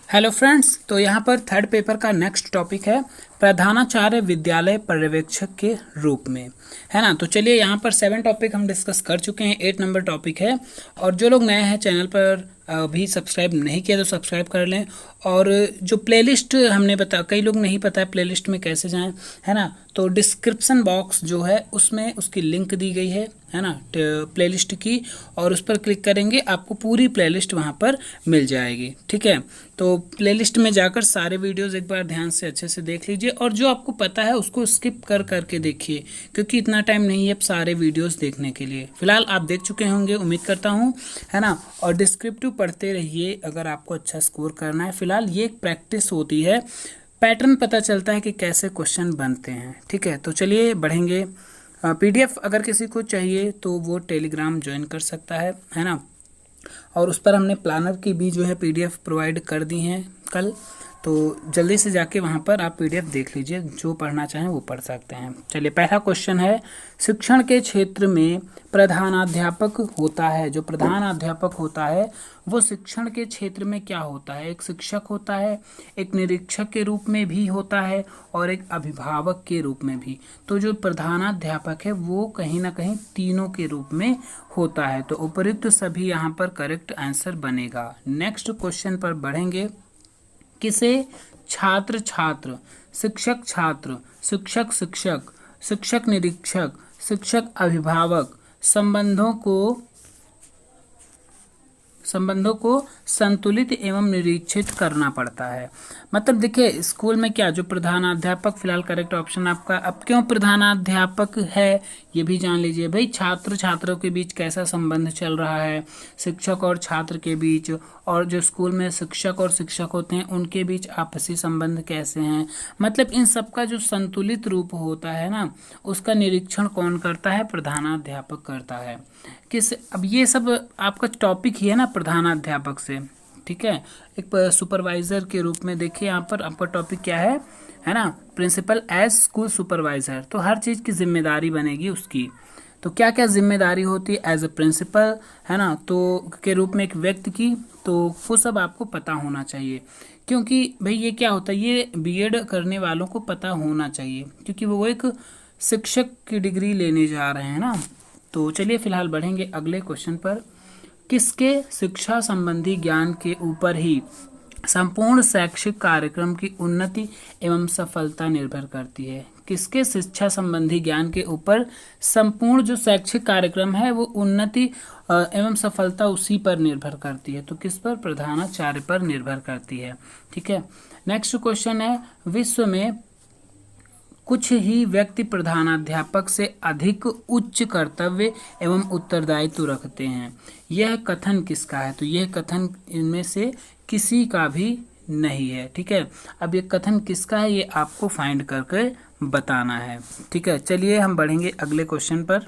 Hello friends, तो यहाँ पर थर्ड पेपर का नेक्स्ट टॉपिक है प्रधानाचार्य विद्यालय पर्यवेक्षक के रूप में, है ना। तो चलिए, यहाँ पर 7 टॉपिक हम डिस्कस कर चुके हैं, 8 नंबर टॉपिक है। और जो लोग नए हैं चैनल पर अभी सब्सक्राइब नहीं किया तो सब्सक्राइब कर लें। और जो प्लेलिस्ट हमने बता, कई लोग नहीं पता है प्लेलिस्ट में कैसे जाएं, है ना। तो डिस्क्रिप्शन बॉक्स जो है उसमें उसकी लिंक दी गई है ना, प्लेलिस्ट की। और उस पर क्लिक करेंगे, आपको पूरी प्लेलिस्ट वहाँ पर मिल जाएगी, ठीक है। तो प्लेलिस्ट में जाकर सारे वीडियोस एक बार ध्यान से अच्छे से देख लीजिए, और जो आपको पता है उसको स्किप कर करके देखिए, क्योंकि इतना टाइम नहीं है अब सारे वीडियोस देखने के लिए। फिलहाल आप देख चुके होंगे, उम्मीद करता हूँ, है ना। और डिस्क्रिप्टिव पढ़ते रहिए अगर आपको अच्छा स्कोर करना है। फिलहाल ये एक प्रैक्टिस होती है, पैटर्न पता चलता है कि कैसे क्वेश्चन बनते हैं, ठीक है। तो चलिए बढ़ेंगे। पीडीएफ अगर किसी को चाहिए तो वो टेलीग्राम ज्वाइन कर सकता है ना। और उस पर हमने प्लानर की भी जो है पीडीएफ प्रोवाइड कर दी हैं कल, तो जल्दी से जाके वहाँ पर आप पीडीएफ देख लीजिए, जो पढ़ना चाहें वो पढ़ सकते हैं। चलिए, पहला क्वेश्चन है, शिक्षण के क्षेत्र में प्रधानाध्यापक होता है। जो प्रधानाध्यापक होता है वो शिक्षण के क्षेत्र में क्या होता है? एक शिक्षक होता है, एक निरीक्षक के रूप में भी होता है, और एक अभिभावक के रूप में भी। तो जो प्रधानाध्यापक है वो कहीं ना कहीं तीनों के रूप में होता है। तो उपयुक्त सभी यहाँ पर करेक्ट आंसर बनेगा। नेक्स्ट क्वेश्चन पर बढ़ेंगे। किसे छात्र छात्र, शिक्षक छात्र, शिक्षक शिक्षक, शिक्षक निरीक्षक, शिक्षक अभिभावक संबंधों को संतुलित एवं निरीक्षित करना पड़ता है? मतलब देखिए, स्कूल में क्या, जो प्रधानाध्यापक, फिलहाल करेक्ट ऑप्शन आपका। अब क्यों प्रधानाध्यापक है ये भी जान लीजिए भाई। छात्र छात्रों के बीच कैसा संबंध चल रहा है, शिक्षक और छात्र के बीच, और जो स्कूल में शिक्षक और शिक्षक होते हैं उनके बीच आपसी संबंध कैसे हैं। मतलब इन सब का जो संतुलित रूप होता है ना, उसका निरीक्षण कौन करता है? प्रधानाध्यापक करता है। अब ये सब आपका टॉपिक ही है ना प्रधानाध्यापक से, ठीक है। एक सुपरवाइजर के रूप में देखिए, यहाँ पर आपका टॉपिक क्या है ना, प्रिंसिपल एज स्कूल सुपरवाइजर। तो हर चीज़ की जिम्मेदारी बनेगी उसकी। तो क्या क्या जिम्मेदारी होती है एज ए प्रिंसिपल, है ना, तो के रूप में एक व्यक्ति की, तो वो सब आपको पता होना चाहिए। क्योंकि भाई ये क्या होता है, ये बीएड करने वालों को पता होना चाहिए, क्योंकि वो एक शिक्षक की डिग्री लेने जा रहे हैं ना। तो चलिए फिलहाल बढ़ेंगे अगले क्वेश्चन पर। किसके शिक्षा संबंधी ज्ञान के ऊपर ही संपूर्ण शैक्षिक कार्यक्रम की उन्नति एवं सफलता निर्भर करती है? किसके शिक्षा संबंधी ज्ञान के ऊपर संपूर्ण जो शैक्षिक कार्यक्रम है वो उन्नति एवं सफलता उसी पर निर्भर करती है? तो किस पर? प्रधानाचार्य पर निर्भर करती है, ठीक है। नेक्स्ट क्वेश्चन है, विश्व में कुछ ही व्यक्ति प्रधानाध्यापक से अधिक उच्च कर्तव्य एवं उत्तरदायित्व रखते हैं। यह कथन किसका है? तो यह कथन इनमें से किसी का भी नहीं है, ठीक है। अब ये कथन किसका है ये आपको फाइंड करके बताना है, ठीक है। चलिए हम बढ़ेंगे अगले क्वेश्चन पर।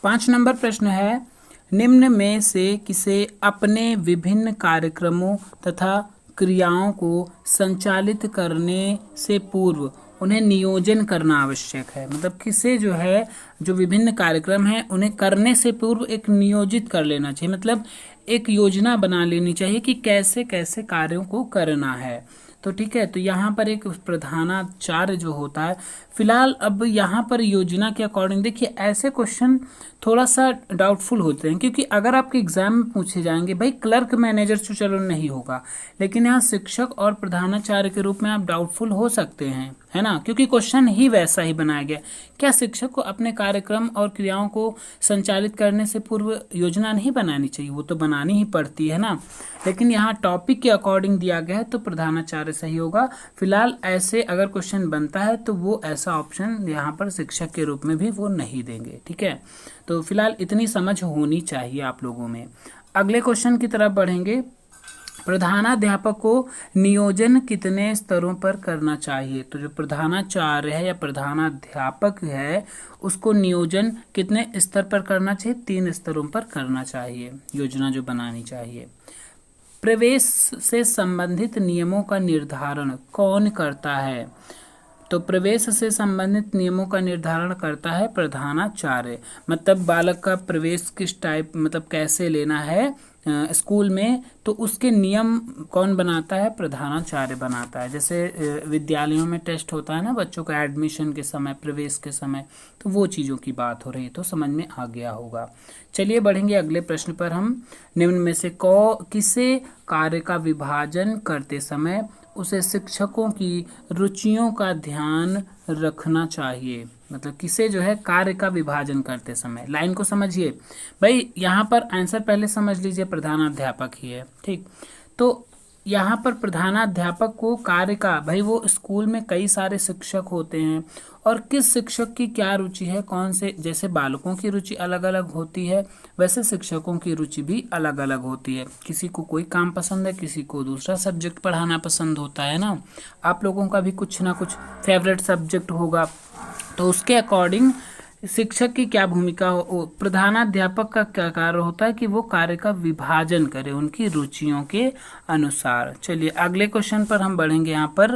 5 नंबर प्रश्न है, निम्न में से किसे अपने विभिन्न कार्यक्रमों तथा क्रियाओं को संचालित करने से पूर्व उन्हें नियोजन करना आवश्यक है? मतलब किसे जो है, जो विभिन्न कार्यक्रम हैं उन्हें करने से पूर्व एक नियोजित कर लेना चाहिए, मतलब एक योजना बना लेनी चाहिए कि कैसे कैसे कार्यों को करना है। तो ठीक है, तो यहाँ पर एक प्रधानाचार्य जो होता है, फिलहाल अब यहाँ पर योजना के अकॉर्डिंग देखिए, ऐसे क्वेश्चन थोड़ा सा डाउटफुल होते हैं, क्योंकि अगर आपके एग्जाम में पूछे जाएंगे, भाई क्लर्क मैनेजर तो चलो नहीं होगा, लेकिन यहाँ शिक्षक और प्रधानाचार्य के रूप में आप डाउटफुल हो सकते हैं, है ना, क्योंकि क्वेश्चन ही वैसा ही बनाया गया। क्या शिक्षक को अपने कार्यक्रम और क्रियाओं को संचालित करने से पूर्व योजना नहीं बनानी चाहिए? वो तो बनानी ही पड़ती है ना, लेकिन यहाँ टॉपिक के अकॉर्डिंग दिया गया है तो प्रधानाचार्य सही होगा। फिलहाल ऐसे अगर क्वेश्चन बनता है तो वो ऐसा ऑप्शन यहाँ पर शिक्षक के रूप में भी वो नहीं देंगे, ठीक है। तो फिलहाल इतनी समझ होनी चाहिए आप लोगों में। अगले क्वेश्चन की तरफ बढ़ेंगे। प्रधानाध्यापक को नियोजन कितने स्तरों पर करना चाहिए? तो जो प्रधानाचार्य है या प्रधानाध्यापक है उसको नियोजन कितने स्तर पर करना चाहिए? 3 स्तरों पर करना चाहिए, योजना जो बनानी चाहिए। प्रवेश से संबंधित नियमों का निर्धारण कौन करता है? तो प्रवेश से संबंधित नियमों का निर्धारण करता है प्रधानाचार्य। मतलब बालक का प्रवेश किस टाइप, मतलब कैसे लेना है, स्कूल में, तो उसके नियम कौन बनाता है? प्रधानाचार्य बनाता है। जैसे विद्यालयों में टेस्ट होता है ना बच्चों का एडमिशन के समय, प्रवेश के समय, तो वो चीज़ों की बात हो रही है, तो समझ में आ गया होगा। चलिए बढ़ेंगे अगले प्रश्न पर हम। निम्न में से किसे कार्य का विभाजन करते समय उसे शिक्षकों की रुचियों का ध्यान रखना चाहिए? मतलब किसे जो है कार्य का विभाजन करते समय, लाइन को समझिए भाई। यहाँ पर आंसर पहले समझ लीजिए, प्रधानाध्यापक ही है, ठीक। तो यहाँ पर प्रधानाध्यापक को कार्य का, भाई वो स्कूल में कई सारे शिक्षक होते हैं और किस शिक्षक की क्या रुचि है, कौन से, जैसे बालकों की रुचि अलग अलग होती है वैसे शिक्षकों की रुचि भी अलग अलग होती है। किसी को कोई काम पसंद है, किसी को दूसरा सब्जेक्ट पढ़ाना पसंद होता है ना। आप लोगों का भी कुछ ना कुछ फेवरेट सब्जेक्ट होगा, तो उसके अकॉर्डिंग शिक्षक की क्या भूमिका हो, प्रधानाध्यापक का क्या कार्य होता है कि वो कार्य का विभाजन करे उनकी रुचियों के अनुसार। चलिए अगले क्वेश्चन पर हम बढ़ेंगे। यहाँ पर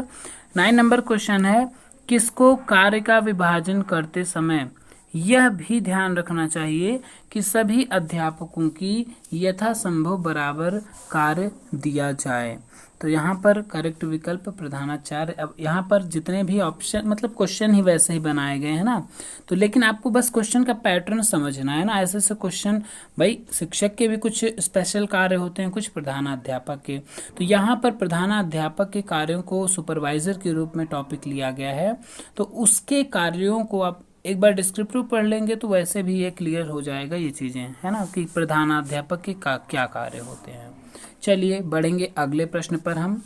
9 नंबर क्वेश्चन है, किसको कार्य का विभाजन करते समय यह भी ध्यान रखना चाहिए कि सभी अध्यापकों की यथासंभव बराबर कार्य दिया जाए? तो यहाँ पर करेक्ट विकल्प प्रधानाचार्य। अब यहाँ पर जितने भी ऑप्शन, मतलब क्वेश्चन ही वैसे ही बनाए गए हैं ना, तो लेकिन आपको बस क्वेश्चन का पैटर्न समझना है ना। ऐसे ऐसे क्वेश्चन, भाई शिक्षक के भी कुछ स्पेशल कार्य होते हैं, कुछ प्रधानाध्यापक के। तो यहाँ पर प्रधानाध्यापक के कार्यों को सुपरवाइजर के रूप में टॉपिक लिया गया है, तो उसके कार्यों को आप एक बार डिस्क्रिप्टिव पढ़ लेंगे तो वैसे भी ये क्लियर हो जाएगा ये चीज़ें, है ना, कि प्रधानाध्यापक के क्या कार्य होते हैं। चलिए बढ़ेंगे अगले प्रश्न पर हम।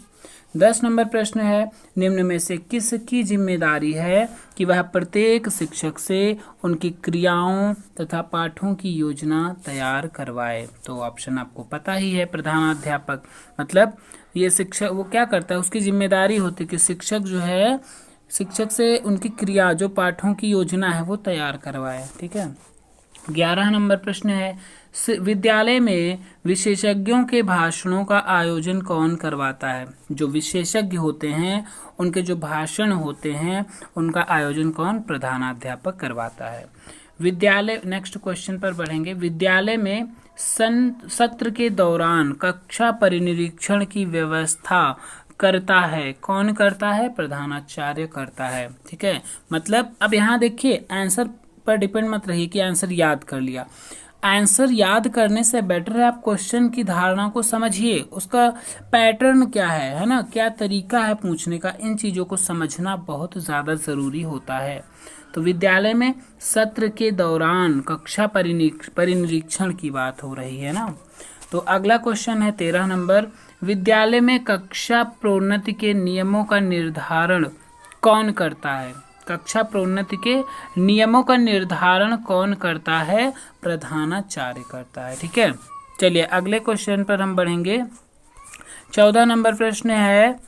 10 नंबर प्रश्न है, निम्न में से किसकी जिम्मेदारी है कि वह प्रत्येक शिक्षक से उनकी क्रियाओं तथा पाठों की योजना तैयार करवाए? तो ऑप्शन आपको पता ही है, प्रधानाध्यापक। मतलब ये शिक्षक वो क्या करता है, उसकी जिम्मेदारी होती है कि शिक्षक जो है, शिक्षक से उनकी क्रिया, जो पाठों की योजना है वो तैयार करवाए, ठीक है। 11 नंबर प्रश्न है, विद्यालय में विशेषज्ञों के भाषणों का आयोजन कौन करवाता है? जो विशेषज्ञ होते हैं उनके जो भाषण होते हैं उनका आयोजन कौन? प्रधानाध्यापक करवाता है। विद्यालय, नेक्स्ट क्वेश्चन पर बढ़ेंगे। विद्यालय में सत्र के दौरान कक्षा परिनिरीक्षण की व्यवस्था करता है, कौन करता है? प्रधानाचार्य करता है, ठीक है। मतलब अब यहाँ देखिए, आंसर पर डिपेंड मत रहिए कि आंसर याद कर लिया। आंसर याद करने से बेटर है आप क्वेश्चन की धारणा को समझिए, उसका पैटर्न क्या है ना, क्या तरीका है पूछने का, इन चीज़ों को समझना बहुत ज़्यादा ज़रूरी होता है। तो विद्यालय में सत्र के दौरान कक्षा परिनिरीक्षण की बात हो रही है ना। तो अगला क्वेश्चन है 13 नंबर, विद्यालय में कक्षा प्रोन्नति के नियमों का निर्धारण कौन करता है? कक्षा प्रोन्नति के नियमों का निर्धारण कौन करता है? प्रधानाचार्य करता है, ठीक है। चलिए अगले क्वेश्चन पर हम बढ़ेंगे। 14 नंबर प्रश्न है,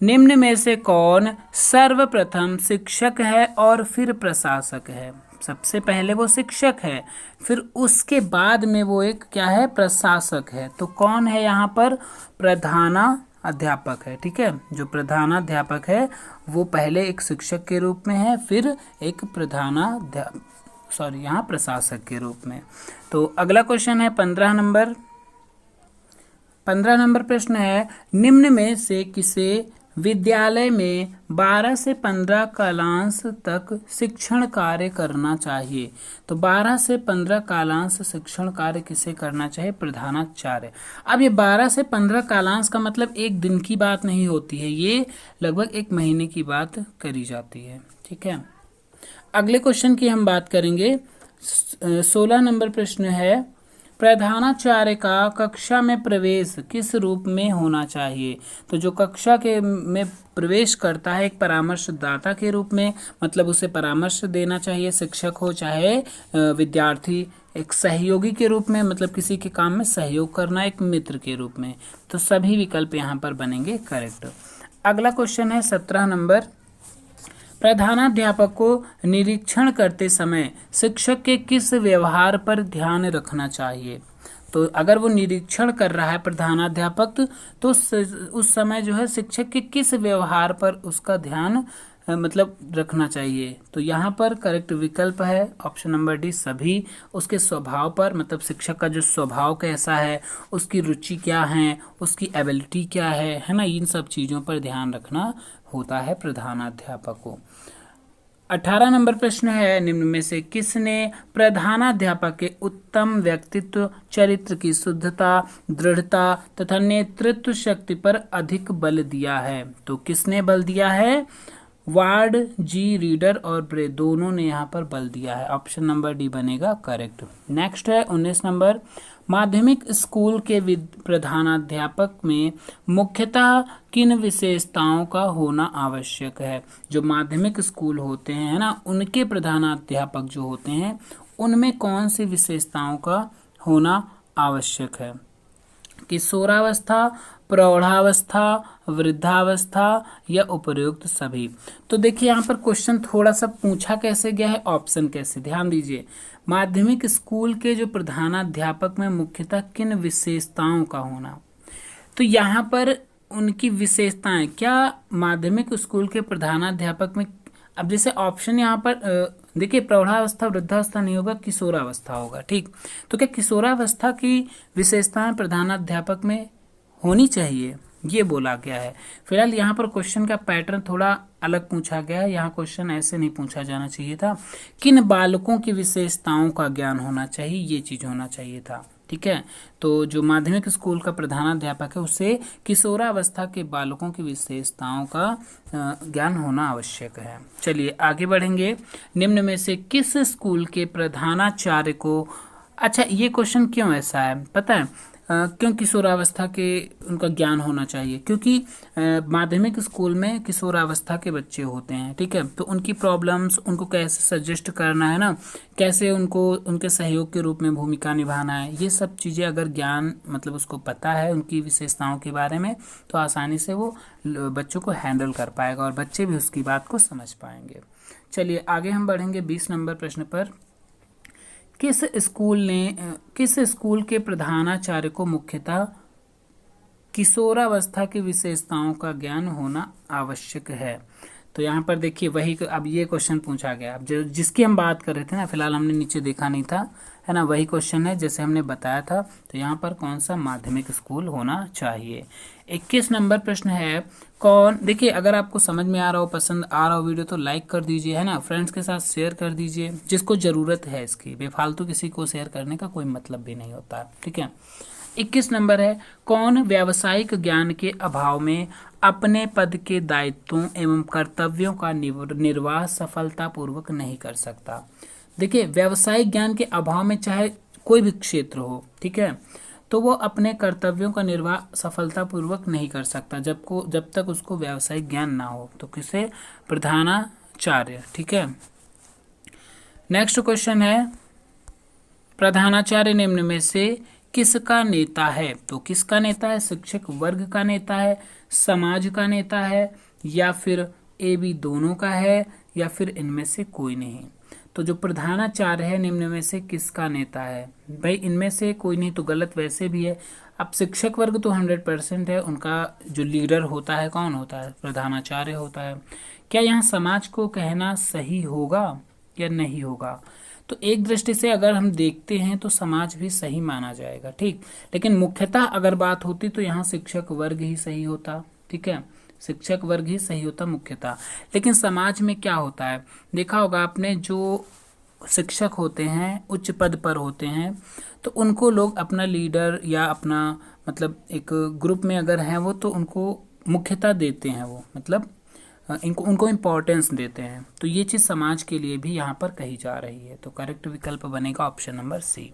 निम्न में से कौन सर्वप्रथम शिक्षक है और फिर प्रशासक है? सबसे पहले वो शिक्षक है, फिर उसके बाद में वो एक क्या है? प्रशासक है। तो कौन है यहाँ पर? प्रधानाध्यापक है, ठीक है। जो प्रधानाध्यापक है वो पहले एक शिक्षक के रूप में है, फिर एक यहाँ प्रशासक के रूप में। तो अगला क्वेश्चन है 15 नंबर। 15 नंबर प्रश्न है, निम्न में से किसे विद्यालय में 12 से 15 कालांश तक शिक्षण कार्य करना चाहिए? तो 12 से 15 कालांश शिक्षण कार्य किसे करना चाहिए? प्रधानाचार्य। अब ये 12 से 15 कालांश का मतलब एक दिन की बात नहीं होती है, ये लगभग एक महीने की बात करी जाती है, ठीक है। अगले क्वेश्चन की हम बात करेंगे। 16 नंबर प्रश्न है, प्रधानाचार्य का कक्षा में प्रवेश किस रूप में होना चाहिए? तो जो कक्षा के में प्रवेश करता है एक परामर्शदाता के रूप में, मतलब उसे परामर्श देना चाहिए, शिक्षक हो चाहे विद्यार्थी, एक सहयोगी के रूप में, मतलब किसी के काम में सहयोग करना, एक मित्र के रूप में। तो सभी विकल्प यहाँ पर बनेंगे करेक्ट। अगला क्वेश्चन है 17 नंबर, प्रधानाध्यापक को निरीक्षण करते समय शिक्षक के किस व्यवहार पर ध्यान रखना चाहिए? तो अगर वो निरीक्षण कर रहा है प्रधानाध्यापक, तो उस समय जो है शिक्षक के किस व्यवहार पर उसका ध्यान मतलब रखना चाहिए। तो यहाँ पर करेक्ट विकल्प है ऑप्शन नंबर डी सभी। उसके स्वभाव पर, मतलब शिक्षक का जो स्वभाव कैसा है, उसकी रुचि क्या है, उसकी एबिलिटी क्या है ना, इन सब चीज़ों पर ध्यान रखना होता है प्रधानाध्यापक को। 18 नंबर प्रश्न है, निम्न में से किसने प्रधानाध्यापक के उत्तम व्यक्तित्व, चरित्र की शुद्धता, दृढ़ता तथा नेतृत्व शक्ति पर अधिक बल दिया है? तो किसने बल दिया है? वार्ड, जी, रीडर और ब्रे दोनों ने यहाँ पर बल दिया है। ऑप्शन नंबर डी बनेगा करेक्ट। नेक्स्ट है 19 नंबर, माध्यमिक स्कूल के प्रधानाध्यापक में मुख्यतः किन विशेषताओं का होना आवश्यक है? जो माध्यमिक स्कूल होते हैं ना, उनके प्रधानाध्यापक जो होते हैं उनमें कौन सी विशेषताओं का होना आवश्यक है? किशोरावस्था, प्रौढ़ावस्था, वृद्धावस्था या उपर्युक्त सभी? तो देखिए यहाँ पर क्वेश्चन थोड़ा सा पूछा कैसे गया है, ऑप्शन कैसे, ध्यान दीजिए। माध्यमिक स्कूल के जो प्रधानाध्यापक में मुख्यतः किन विशेषताओं का होना, तो यहाँ पर उनकी विशेषताएं क्या माध्यमिक स्कूल के प्रधानाध्यापक में, अब जैसे ऑप्शन यहाँ पर देखिए प्रौढ़ावस्था, वृद्धावस्था नहीं होगा, किशोरावस्था होगा, ठीक। तो क्या किशोरावस्था की विशेषताएं प्रधानाध्यापक में होनी चाहिए, ये बोला गया है। फिलहाल यहाँ पर क्वेश्चन का पैटर्न थोड़ा अलग पूछा गया है। यहाँ क्वेश्चन ऐसे नहीं पूछा जाना चाहिए था। किन बालकों की विशेषताओं का ज्ञान होना चाहिए, ये चीज होना चाहिए था, ठीक है। तो जो माध्यमिक स्कूल का प्रधानाध्यापक है उसे किशोरावस्था के बालकों की विशेषताओं का ज्ञान होना आवश्यक है। चलिए आगे बढ़ेंगे। निम्न में से किस स्कूल के प्रधानाचार्य को, अच्छा ये क्वेश्चन क्यों ऐसा है पता है? क्यों किशोरावस्था के उनका ज्ञान होना चाहिए? क्योंकि माध्यमिक स्कूल में किशोरावस्था के बच्चे होते हैं, ठीक है। तो उनकी प्रॉब्लम्स, उनको कैसे सजेस्ट करना है ना, कैसे उनको उनके सहयोग के रूप में भूमिका निभाना है, ये सब चीज़ें अगर ज्ञान मतलब उसको पता है उनकी विशेषताओं के बारे में, तो आसानी से वो बच्चों को हैंडल कर पाएगा और बच्चे भी उसकी बात को समझ पाएंगे। चलिए आगे हम बढ़ेंगे 20 नंबर प्रश्न पर। किस स्कूल के प्रधानाचार्य को मुख्यतः किशोरावस्था की विशेषताओं का ज्ञान होना आवश्यक है? तो यहाँ पर देखिए वही, अब ये क्वेश्चन पूछा गया, अब जिसकी हम बात कर रहे थे ना, फिलहाल हमने नीचे देखा नहीं था, है ना, वही क्वेश्चन है जैसे हमने बताया था। तो यहाँ पर कौन सा माध्यमिक स्कूल होना चाहिए? 21 नंबर प्रश्न है, कौन, देखिए अगर आपको समझ में आ रहा हो, पसंद आ रहा हो वीडियो तो लाइक कर दीजिए, है ना, फ्रेंड्स के साथ शेयर कर दीजिए जिसको ज़रूरत है इसकी, बेफालतू किसी को शेयर करने का कोई मतलब भी नहीं होता, ठीक है। 21 नंबर है, कौन व्यावसायिक ज्ञान के अभाव में अपने पद के दायित्वों एवं कर्तव्यों का निर्वाह सफलतापूर्वक नहीं कर सकता? देखिए व्यावसायिक ज्ञान के अभाव में चाहे कोई भी क्षेत्र हो, ठीक है, तो वो अपने कर्तव्यों का निर्वाह सफलतापूर्वक नहीं कर सकता जब तक उसको व्यावसायिक ज्ञान ना हो। तो किसे? प्रधानाचार्य, ठीक है। नेक्स्ट क्वेश्चन है, प्रधानाचार्य निम्न में से किसका नेता है? तो किसका नेता है? शिक्षक वर्ग का नेता है, समाज का नेता है, या फिर ए बी दोनों का है, या फिर इनमें से कोई नहीं? तो जो प्रधानाचार्य है निम्न में से किसका नेता है? भाई इनमें से कोई नहीं तो गलत वैसे भी है। अब शिक्षक वर्ग तो 100% है, उनका जो लीडर होता है कौन होता है? प्रधानाचार्य होता है। क्या यहाँ समाज को कहना सही होगा या नहीं होगा? तो एक दृष्टि से अगर हम देखते हैं तो समाज भी सही माना जाएगा, ठीक, लेकिन मुख्यतः अगर बात होती तो यहाँ शिक्षक वर्ग ही सही होता, ठीक है, शिक्षक वर्ग ही सही होता मुख्यतः। लेकिन समाज में क्या होता है, देखा होगा आपने, जो शिक्षक होते हैं उच्च पद पर होते हैं तो उनको लोग अपना लीडर या अपना मतलब एक ग्रुप में अगर हैं वो, तो उनको मुख्यता देते हैं, वो मतलब उनको इम्पोर्टेंस देते हैं। तो ये चीज़ समाज के लिए भी यहाँ पर कही जा रही है। तो करेक्ट विकल्प बनेगा option number C.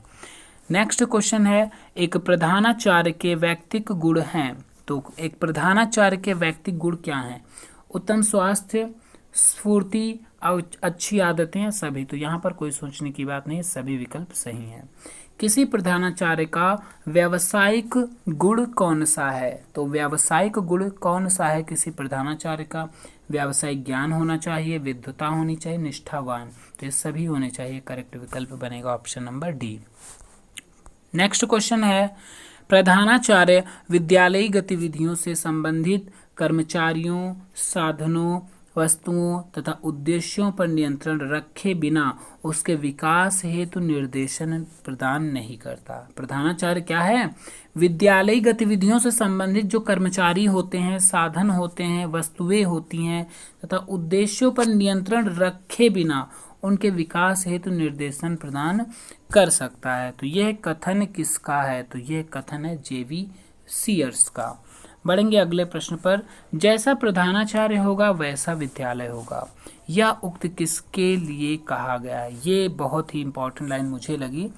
Next question है, एक प्रधानाचार्य के व्यक्तिक गुण हैं। तो एक प्रधानाचार्य के व्यक्तिक गुण क्या हैं? उत्तम स्वास्थ्य, स्फूर्ति, अच्छी आदतें, सभी। तो यहाँ पर कोई सोचने की बात नहीं है, सभी विकल्प सही हैं। किसी प्रधानाचार्य का व्यावसायिक गुण कौन सा है? तो व्यावसायिक गुण कौन सा है किसी प्रधानाचार्य का? व्यावसायिक ज्ञान होना चाहिए, विद्वता होनी चाहिए, निष्ठावान। तो ये सभी होने चाहिए। करेक्ट विकल्प बनेगा option number D. Next question है, प्रधानाचार्य विद्यालयी गतिविधियों से संबंधित कर्मचारियों, साधनों वस्तुओं तथा उद्देश्यों पर नियंत्रण रखे बिना उसके विकास हेतु निर्देशन प्रदान नहीं करता। प्रधानाचार्य क्या है? विद्यालयी गतिविधियों से संबंधित जो कर्मचारी होते हैं, साधन होते हैं, वस्तुएं होती हैं तथा उद्देश्यों पर नियंत्रण रखे बिना उनके विकास हेतु निर्देशन प्रदान कर सकता है। तो यह कथन किसका है? तो यह कथन है जेवी सीयर्स का। बढ़ेंगे अगले प्रश्न पर। जैसा प्रधानाचार्य होगा वैसा विद्यालय होगा, यह उक्त किसके लिए कहा गया है? ये बहुत ही इंपॉर्टेंट लाइन मुझे लगी,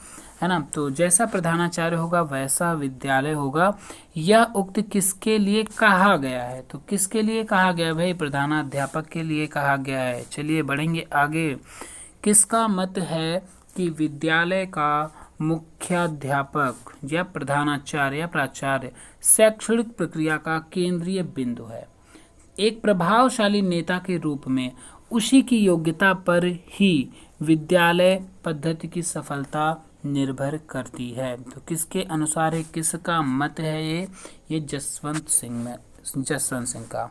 है ना। तो जैसा प्रधानाचार्य होगा वैसा विद्यालय होगा, यह उक्त किसके लिए कहा गया है? तो किसके लिए कहा गया भाई? प्रधानाध्यापक के लिए कहा गया है। चलिए बढ़ेंगे आगे। किसका मत है कि विद्यालय का मुख्याध्यापक या प्रधानाचार्य या प्राचार्य शैक्षणिक प्रक्रिया का केंद्रीय बिंदु है? एक प्रभावशाली नेता के रूप में उसी की योग्यता पर ही विद्यालय पद्धति की सफलता निर्भर करती है। तो किसके अनुसार है? किसका मत है ये जसवंत सिंह का।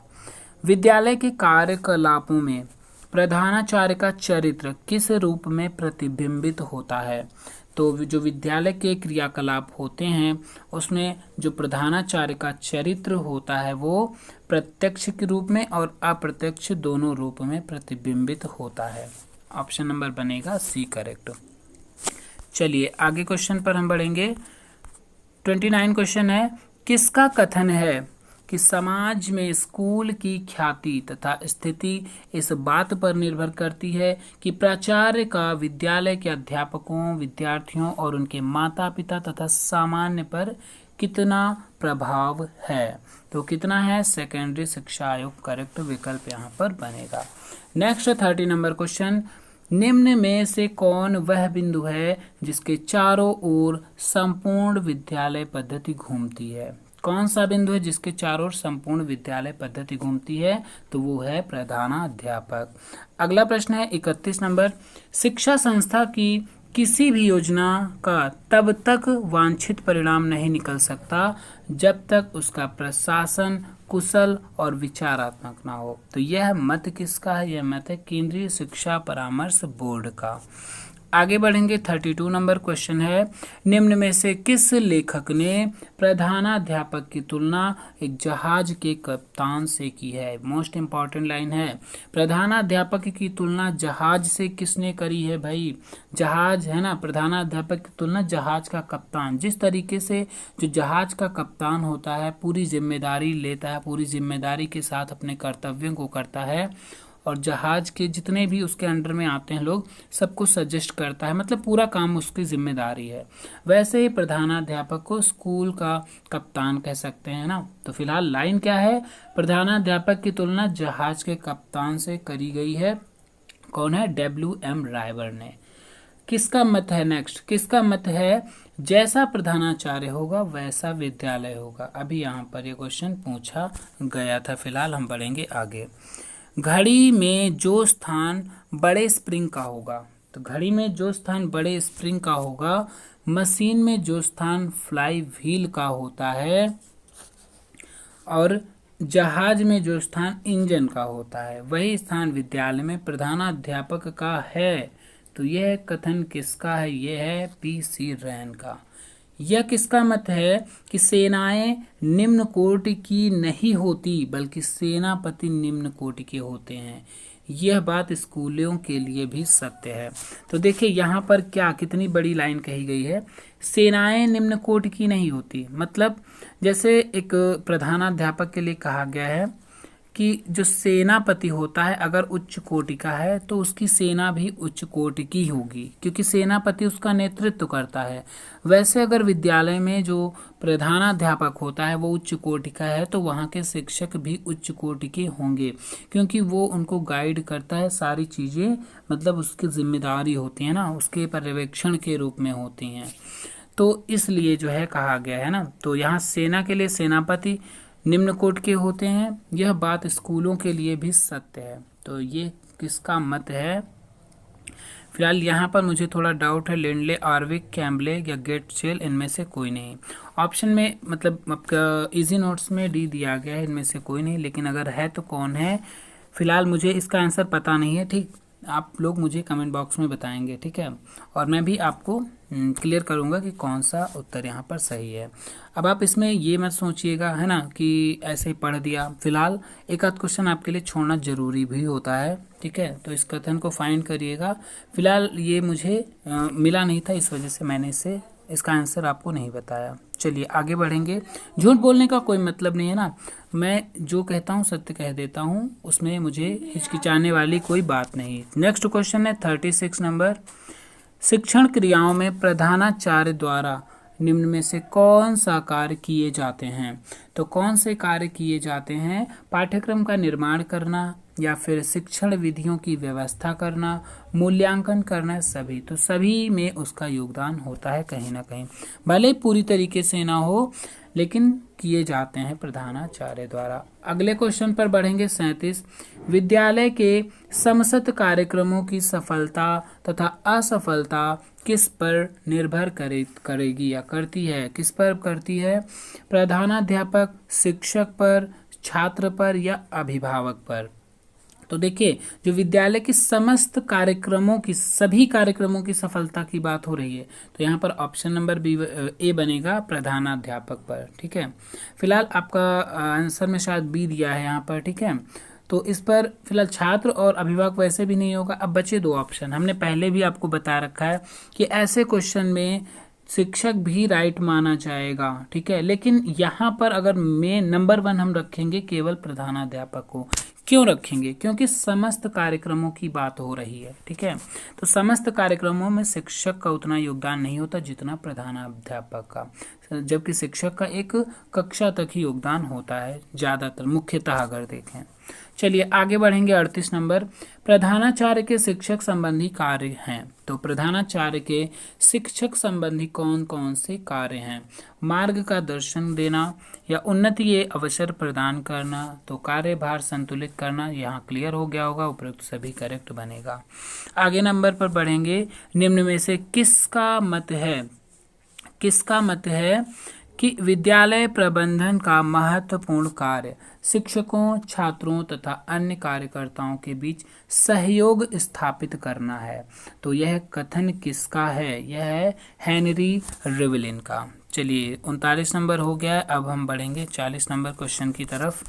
विद्यालय के कार्यकलापों में प्रधानाचार्य का चरित्र किस रूप में प्रतिबिंबित होता है? तो जो विद्यालय के क्रियाकलाप होते हैं उसमें जो प्रधानाचार्य का चरित्र होता है वो प्रत्यक्ष के रूप में और अप्रत्यक्ष दोनों रूप में प्रतिबिंबित होता है। ऑप्शन नंबर बनेगा सी करेक्ट। चलिए आगे क्वेश्चन पर हम बढ़ेंगे। 29 क्वेश्चन है, किसका कथन है कि समाज में स्कूल की ख्याति तथा स्थिति इस बात पर निर्भर करती है कि प्राचार्य का विद्यालय के अध्यापकों, विद्यार्थियों और उनके माता पिता तथा सामान्य पर कितना प्रभाव है? तो कितना है? सेकेंडरी शिक्षा आयोग करेक्ट विकल्प यहाँ पर बनेगा। नेक्स्ट 30 नंबर क्वेश्चन, निम्न में से कौन वह बिंदु है जिसके चारों ओर संपूर्ण विद्यालय पद्धति घूमती है? कौन सा बिंदु है जिसके चारों ओर संपूर्ण विद्यालय पद्धति घूमती है? तो वो है प्रधानाध्यापक। अगला प्रश्न है 31 नंबर, शिक्षा संस्था की किसी भी योजना का तब तक वांछित परिणाम नहीं निकल सकता जब तक उसका प्रशासन कुशल और विचारात्मक ना हो। तो यह मत किसका है? यह मत है केंद्रीय शिक्षा परामर्श बोर्ड का। आगे बढ़ेंगे 32 नंबर क्वेश्चन है, निम्न में से किस लेखक ने प्रधानाध्यापक की तुलना एक जहाज के कप्तान से की है? मोस्ट इंपॉर्टेंट लाइन है, प्रधानाध्यापक की तुलना जहाज से किसने करी है भाई? जहाज है ना। प्रधानाध्यापक की तुलना जहाज का कप्तान, जिस तरीके से जो जहाज का कप्तान होता है पूरी जिम्मेदारी लेता है, पूरी जिम्मेदारी के साथ अपने कर्तव्यों को करता है और जहाज के जितने भी उसके अंडर में आते हैं लोग सबको सजेस्ट करता है, मतलब पूरा काम उसकी जिम्मेदारी है। वैसे ही प्रधानाध्यापक को स्कूल का कप्तान कह सकते हैं ना। तो फिलहाल लाइन क्या है? प्रधानाध्यापक की तुलना जहाज के कप्तान से करी गई है। कौन है? WM रायबर ने। किसका मत है? नेक्स्ट किसका मत है? जैसा प्रधानाचार्य होगा वैसा विद्यालय होगा। अभी यहाँ पर ये क्वेश्चन पूछा गया था। फिलहाल हम बढ़ेंगे आगे। घड़ी में जो स्थान बड़े स्प्रिंग का होगा, तो घड़ी में जो स्थान बड़े स्प्रिंग का होगा, मशीन में जो स्थान फ्लाई व्हील का होता है और जहाज में जो स्थान इंजन का होता है, वही स्थान विद्यालय में प्रधानाध्यापक का है। तो यह कथन किसका है? यह है PC रैन का। यह किसका मत है कि सेनाएं निम्न कोटि की नहीं होती बल्कि सेनापति निम्न कोटि के होते हैं? यह बात स्कूलों के लिए भी सत्य है। तो देखिए यहाँ पर क्या कितनी बड़ी लाइन कही गई है, सेनाएं निम्न कोटि की नहीं होती। मतलब जैसे एक प्रधानाध्यापक के लिए कहा गया है कि जो सेनापति होता है अगर उच्च कोटि का है तो उसकी सेना भी उच्च कोटि की होगी, क्योंकि सेनापति उसका नेतृत्व करता है। वैसे अगर विद्यालय में जो प्रधानाध्यापक होता है वो उच्च कोटि का है तो वहाँ के शिक्षक भी उच्च कोटि के होंगे, क्योंकि वो उनको गाइड करता है। सारी चीज़ें मतलब उसकी जिम्मेदारी होती है ना, उसके पर्यवेक्षण के रूप में होती हैं। तो इसलिए जो है कहा गया है ना। तो यहाँ सेना के लिए सेनापति निम्न कोटि के होते हैं, यह बात स्कूलों के लिए भी सत्य है। तो ये किसका मत है? फिलहाल यहाँ पर मुझे थोड़ा डाउट है, लिंडले, आर्विक, कैम्बले या गेटसेल, इनमें से कोई नहीं। ऑप्शन में मतलब आपका इजी नोट्स में डी दिया गया है, इनमें से कोई नहीं। लेकिन अगर है तो कौन है? फिलहाल मुझे इसका आंसर पता नहीं है, ठीक, आप लोग मुझे कमेंट बॉक्स में बताएंगे, ठीक है, और मैं भी आपको क्लियर करूंगा कि कौन सा उत्तर यहाँ पर सही है। अब आप इसमें ये मत सोचिएगा, है ना, कि ऐसे ही पढ़ दिया। फिलहाल एक आध क्वेश्चन आपके लिए छोड़ना जरूरी भी होता है, ठीक है, तो इस कथन को फाइंड करिएगा। फिलहाल ये मुझे मिला नहीं था, इस वजह से मैंने इसका आंसर आपको नहीं बताया। चलिए आगे बढ़ेंगे। झूठ बोलने का कोई मतलब नहीं है ना, मैं जो कहता हूँ सत्य कह देता हूँ, उसमें मुझे हिचकिचाने वाली कोई बात नहीं। नेक्स्ट क्वेश्चन है 36 नंबर। शिक्षण क्रियाओं में प्रधानाचार्य द्वारा निम्न में से कौन सा कार्य किए जाते हैं? तो कौन से कार्य किए जाते हैं? पाठ्यक्रम का निर्माण करना, या फिर शिक्षण विधियों की व्यवस्था करना, मूल्यांकन करना, सभी। तो सभी में उसका योगदान होता है कहीं ना कहीं, भले पूरी तरीके से ना हो, लेकिन किए जाते हैं प्रधानाचार्य द्वारा। अगले क्वेश्चन पर बढ़ेंगे 37। विद्यालय के समस्त कार्यक्रमों की सफलता तथा असफलता किस पर निर्भर करेगी या करती है? किस पर करती है? प्रधानाध्यापक, शिक्षक पर, छात्र पर, या अभिभावक पर? तो देखिए, जो विद्यालय के समस्त कार्यक्रमों की, सभी कार्यक्रमों की सफलता की बात हो रही है, तो यहाँ पर ऑप्शन नंबर बी ए बनेगा, प्रधानाध्यापक पर, ठीक है। फिलहाल आपका आंसर में शायद बी दिया है यहाँ पर, ठीक है, तो इस पर फिलहाल छात्र और अभिभावक वैसे भी नहीं होगा। अब बचे दो ऑप्शन, हमने पहले भी आपको बता रखा है कि ऐसे क्वेश्चन में शिक्षक भी राइट माना जाएगा, ठीक है, लेकिन यहाँ पर अगर में नंबर 1 हम रखेंगे केवल प्रधानाध्यापक को। क्यों रखेंगे? क्योंकि समस्त कार्यक्रमों की बात हो रही है, ठीक है, तो समस्त कार्यक्रमों में शिक्षक का उतना योगदान नहीं होता जितना प्रधानाध्यापक का, जबकि शिक्षक का एक कक्षा तक ही योगदान होता है ज़्यादातर, मुख्यतः अगर देखें। चलिए आगे बढ़ेंगे 38 नंबर। प्रधानाचार्य के शिक्षक संबंधी कार्य हैं। तो प्रधानाचार्य के शिक्षक संबंधी कौन कौन से कार्य हैं? मार्ग का दर्शन देना, या उन्नति के अवसर प्रदान करना, तो कार्यभार संतुलित करना। यहाँ क्लियर हो गया होगा, उपरोक्त सभी करेक्ट बनेगा। आगे नंबर पर बढ़ेंगे। निम्न में से किसका मत है कि विद्यालय प्रबंधन का महत्वपूर्ण कार्य शिक्षकों, छात्रों तथा अन्य कार्यकर्ताओं के बीच सहयोग स्थापित करना है? तो यह कथन किसका है? यह है हेनरी रिवलिन का। चलिए 39 नंबर हो गया। अब हम बढ़ेंगे 40 नंबर क्वेश्चन की तरफ।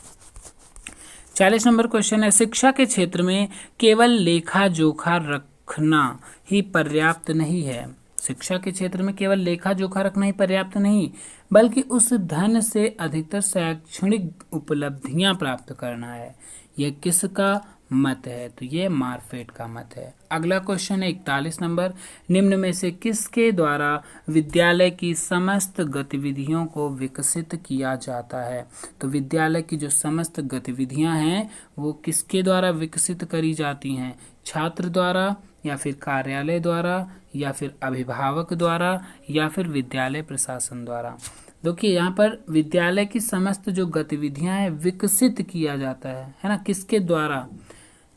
40 नंबर क्वेश्चन है, शिक्षा के क्षेत्र में केवल लेखा जोखा रखना ही पर्याप्त नहीं है। शिक्षा के क्षेत्र में केवल लेखा जोखा रखना ही पर्याप्त नहीं, बल्कि उस धन से अधिकतर शैक्षणिक उपलब्धियां प्राप्त करना है। यह किसका मत है? तो ये मार्फेट का मत है। अगला क्वेश्चन है 41 नंबर। निम्न में से किसके द्वारा विद्यालय की समस्त गतिविधियों को विकसित किया जाता है? तो विद्यालय की जो समस्त गतिविधियां हैं वो किसके द्वारा विकसित करी जाती हैं? छात्र द्वारा, या फिर कार्यालय द्वारा, या फिर अभिभावक द्वारा, या फिर विद्यालय प्रशासन द्वारा? देखिए यहाँ पर विद्यालय की समस्त जो गतिविधियां हैं विकसित किया जाता है ना, किसके द्वारा?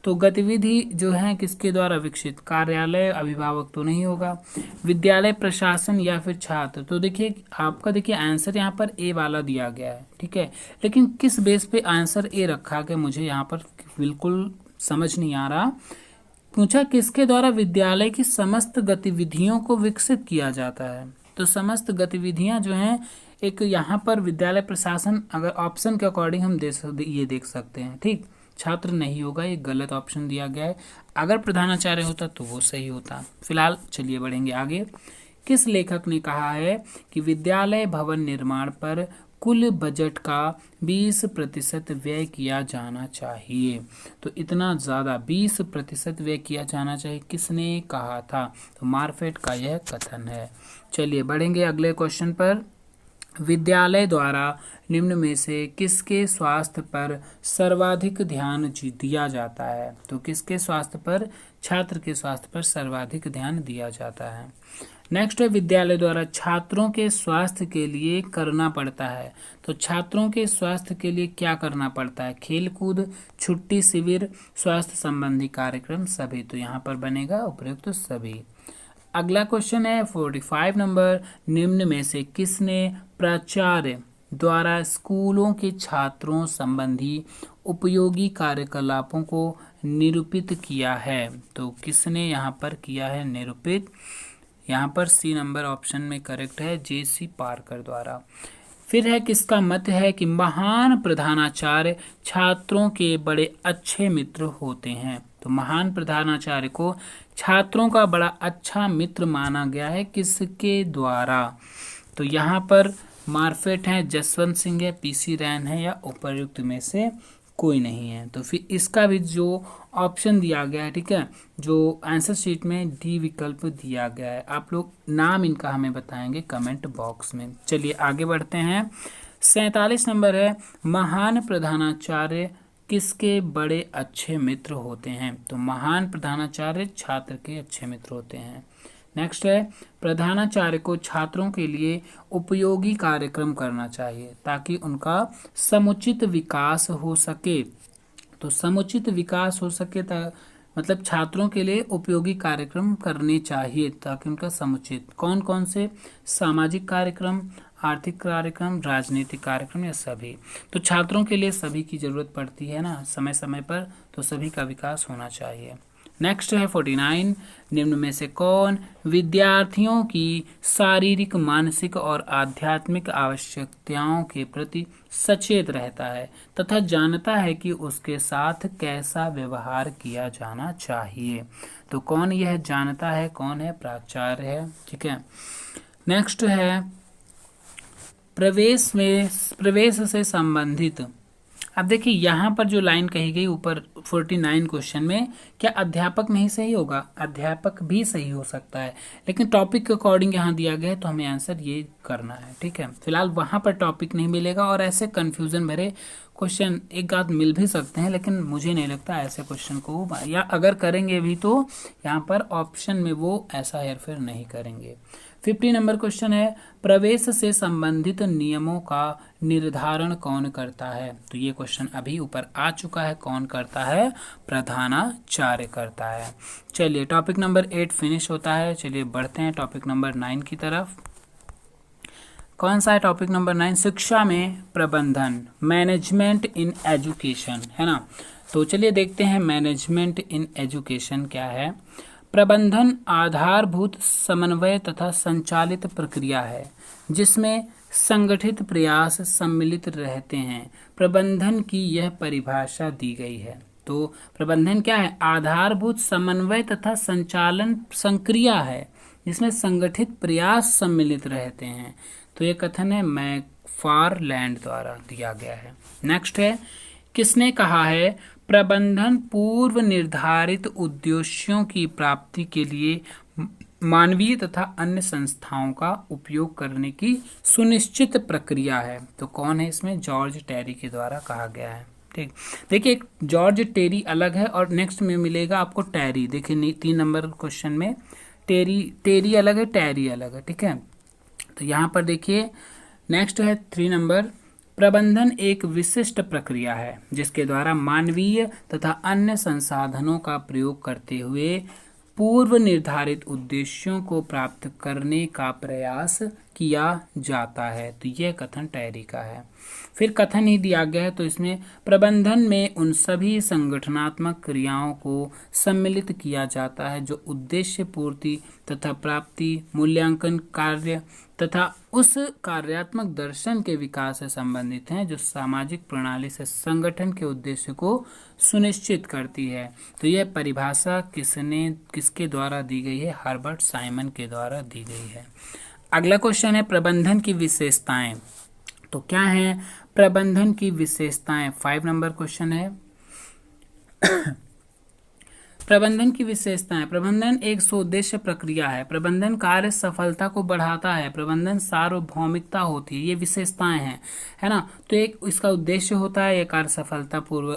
तो गतिविधि जो है किसके द्वारा विकसित? कार्यालय, अभिभावक तो नहीं होगा, विद्यालय प्रशासन या फिर छात्र। तो देखिए आपका आंसर यहाँ पर ए वाला दिया गया है, ठीक है, लेकिन किस बेस पे आंसर ए रखा गया मुझे यहाँ पर बिल्कुल समझ नहीं आ रहा। पूछा किसके द्वारा विद्यालय की समस्त गतिविधियों को विकसित किया जाता है, तो समस्त गतिविधियां जो हैं एक यहाँ पर विद्यालय प्रशासन, अगर ऑप्शन के अकॉर्डिंग हम ये देख सकते हैं, ठीक। छात्र नहीं होगा, ये गलत ऑप्शन दिया गया है। अगर प्रधानाचार्य होता तो वो सही होता। फिलहाल चलिए बढ़ेंगे आगे। किस लेखक ने कहा है कि विद्यालय भवन निर्माण पर कुल बजट का 20% व्यय किया जाना चाहिए? तो इतना ज़्यादा 20% व्यय किया जाना चाहिए, किसने कहा था? तो मार्फेट का यह कथन है। चलिए बढ़ेंगे अगले क्वेश्चन पर। विद्यालय द्वारा निम्न में से किसके स्वास्थ्य पर सर्वाधिक ध्यान दिया जाता है? तो किसके स्वास्थ्य पर? छात्र के स्वास्थ्य पर सर्वाधिक ध्यान दिया जाता है। नेक्स्ट है, विद्यालय द्वारा छात्रों के स्वास्थ्य के लिए करना पड़ता है। तो छात्रों के स्वास्थ्य के लिए क्या करना पड़ता है? खेलकूद, छुट्टी, शिविर, स्वास्थ्य संबंधी कार्यक्रम, सभी। तो यहाँ पर बनेगा उपयुक्त सभी। अगला क्वेश्चन है 45 नंबर। निम्न में से किसने प्राचार्य द्वारा स्कूलों के छात्रों संबंधी उपयोगी कार्यकलापों को निरूपित किया है। तो किसने यहाँ पर किया है निरूपित? यहाँ पर सी नंबर ऑप्शन में करेक्ट है, J.C. पार्कर द्वारा। फिर है किसका मत है कि महान प्रधानाचार्य छात्रों के बड़े अच्छे मित्र होते हैं। तो महान प्रधानाचार्य को छात्रों का बड़ा अच्छा मित्र माना गया है, किसके द्वारा? तो यहाँ पर मार्फेट है, जसवंत सिंह है, PC रैन है, या उपर्युक्त में से कोई नहीं है। तो फिर इसका भी जो ऑप्शन दिया गया है, ठीक है, जो आंसर शीट में डी विकल्प दिया गया है। आप लोग नाम इनका हमें बताएंगे कमेंट बॉक्स में। चलिए आगे बढ़ते हैं। 47 नंबर है, महान प्रधानाचार्य किसके बड़े अच्छे मित्र होते हैं? तो महान प्रधानाचार्य छात्र के अच्छे मित्र होते हैं। नेक्स्ट है, प्रधानाचार्य को छात्रों के लिए उपयोगी कार्यक्रम करना चाहिए ताकि उनका समुचित विकास हो सके। तो समुचित विकास हो सके मतलब छात्रों के लिए उपयोगी कार्यक्रम करने चाहिए ताकि उनका समुचित, कौन कौन से? सामाजिक कार्यक्रम, आर्थिक कार्यक्रम, राजनीतिक कार्यक्रम, या सभी। तो छात्रों के लिए सभी की जरूरत पड़ती है ना समय समय पर, तो सभी का विकास होना चाहिए। नेक्स्ट है 49, निम्न में से कौन विद्यार्थियों की शारीरिक, मानसिक और आध्यात्मिक आवश्यकताओं के प्रति सचेत रहता है तथा जानता है कि उसके साथ कैसा व्यवहार किया जाना चाहिए? तो कौन यह जानता है? कौन है? प्राचार्य है, ठीक है। नेक्स्ट है प्रवेश से संबंधित। अब देखिए यहाँ पर जो लाइन कही गई ऊपर 49 क्वेश्चन में, क्या अध्यापक नहीं सही होगा? अध्यापक भी सही हो सकता है, लेकिन टॉपिक के अकॉर्डिंग यहाँ दिया गया है तो हमें आंसर ये करना है, ठीक है। फिलहाल वहाँ पर टॉपिक नहीं मिलेगा और ऐसे कंफ्यूजन भरे क्वेश्चन एक आध मिल भी सकते हैं, लेकिन मुझे नहीं लगता ऐसे क्वेश्चन को, या अगर करेंगे भी तो यहाँ पर ऑप्शन में वो ऐसा हेरफेर नहीं करेंगे। 50 नंबर क्वेश्चन है, प्रवेश से संबंधित नियमों का निर्धारण कौन करता है? तो ये क्वेश्चन अभी ऊपर आ चुका है, कौन करता है? प्रधानाचार्य करता है। चलिए टॉपिक नंबर 8 फिनिश होता है। चलिए बढ़ते हैं टॉपिक नंबर 9 की तरफ। कौन सा है टॉपिक नंबर 9? शिक्षा में प्रबंधन, मैनेजमेंट इन एजुकेशन, है ना। तो चलिए देखते हैं मैनेजमेंट इन एजुकेशन क्या है। प्रबंधन आधारभूत समन्वय तथा संचालित प्रक्रिया है जिसमें संगठित प्रयास सम्मिलित रहते हैं। प्रबंधन की यह परिभाषा दी गई है। तो प्रबंधन क्या है? आधारभूत समन्वय तथा संचालन संक्रिया है जिसमें संगठित प्रयास सम्मिलित रहते हैं। तो ये कथन है मैकफारलैंड द्वारा दिया गया है। नेक्स्ट है, किसने कहा है प्रबंधन पूर्व निर्धारित उद्देश्यों की प्राप्ति के लिए मानवीय तथा अन्य संस्थाओं का उपयोग करने की सुनिश्चित प्रक्रिया है? तो कौन है इसमें? जॉर्ज टेरी के द्वारा कहा गया है, ठीक। देखिए एक जॉर्ज टेरी अलग है और नेक्स्ट में मिलेगा आपको टैरी। देखिए 3 नंबर क्वेश्चन में टेरी अलग है, टैरी अलग है, ठीक है। तो यहाँ पर देखिए नेक्स्ट है 3 नंबर, प्रबंधन एक विशिष्ट प्रक्रिया है जिसके द्वारा मानवीय तथा अन्य संसाधनों का प्रयोग करते हुए पूर्व निर्धारित उद्देश्यों को प्राप्त करने का प्रयास किया जाता है। तो यह कथन टैरी का है। फिर कथन ही दिया गया है तो इसमें प्रबंधन में उन सभी संगठनात्मक क्रियाओं को सम्मिलित किया जाता है जो उद्देश्य पूर्ति तथा प्राप्ति, मूल्यांकन, कार्य तथा उस कार्यात्मक दर्शन के विकास से संबंधित हैं जो सामाजिक प्रणाली से संगठन के उद्देश्य को सुनिश्चित करती है। तो यह परिभाषा किसके द्वारा दी गई है? हर्बर्ट साइमन के द्वारा दी गई है। अगला क्वेश्चन है प्रबंधन की विशेषताएं। तो क्या है प्रबंधन की विशेषताएं? 5 नंबर क्वेश्चन है। प्रबंधन की विशेषताएं। प्रबंधन एक सोद्देश्य प्रक्रिया है। प्रबंधन कार्य सफलता को बढ़ाता है। प्रबंधन सार्वभौमिकता होती है। ये विशेषताएं हैं, है ना। तो एक इसका उद्देश्य होता है, ये कार्य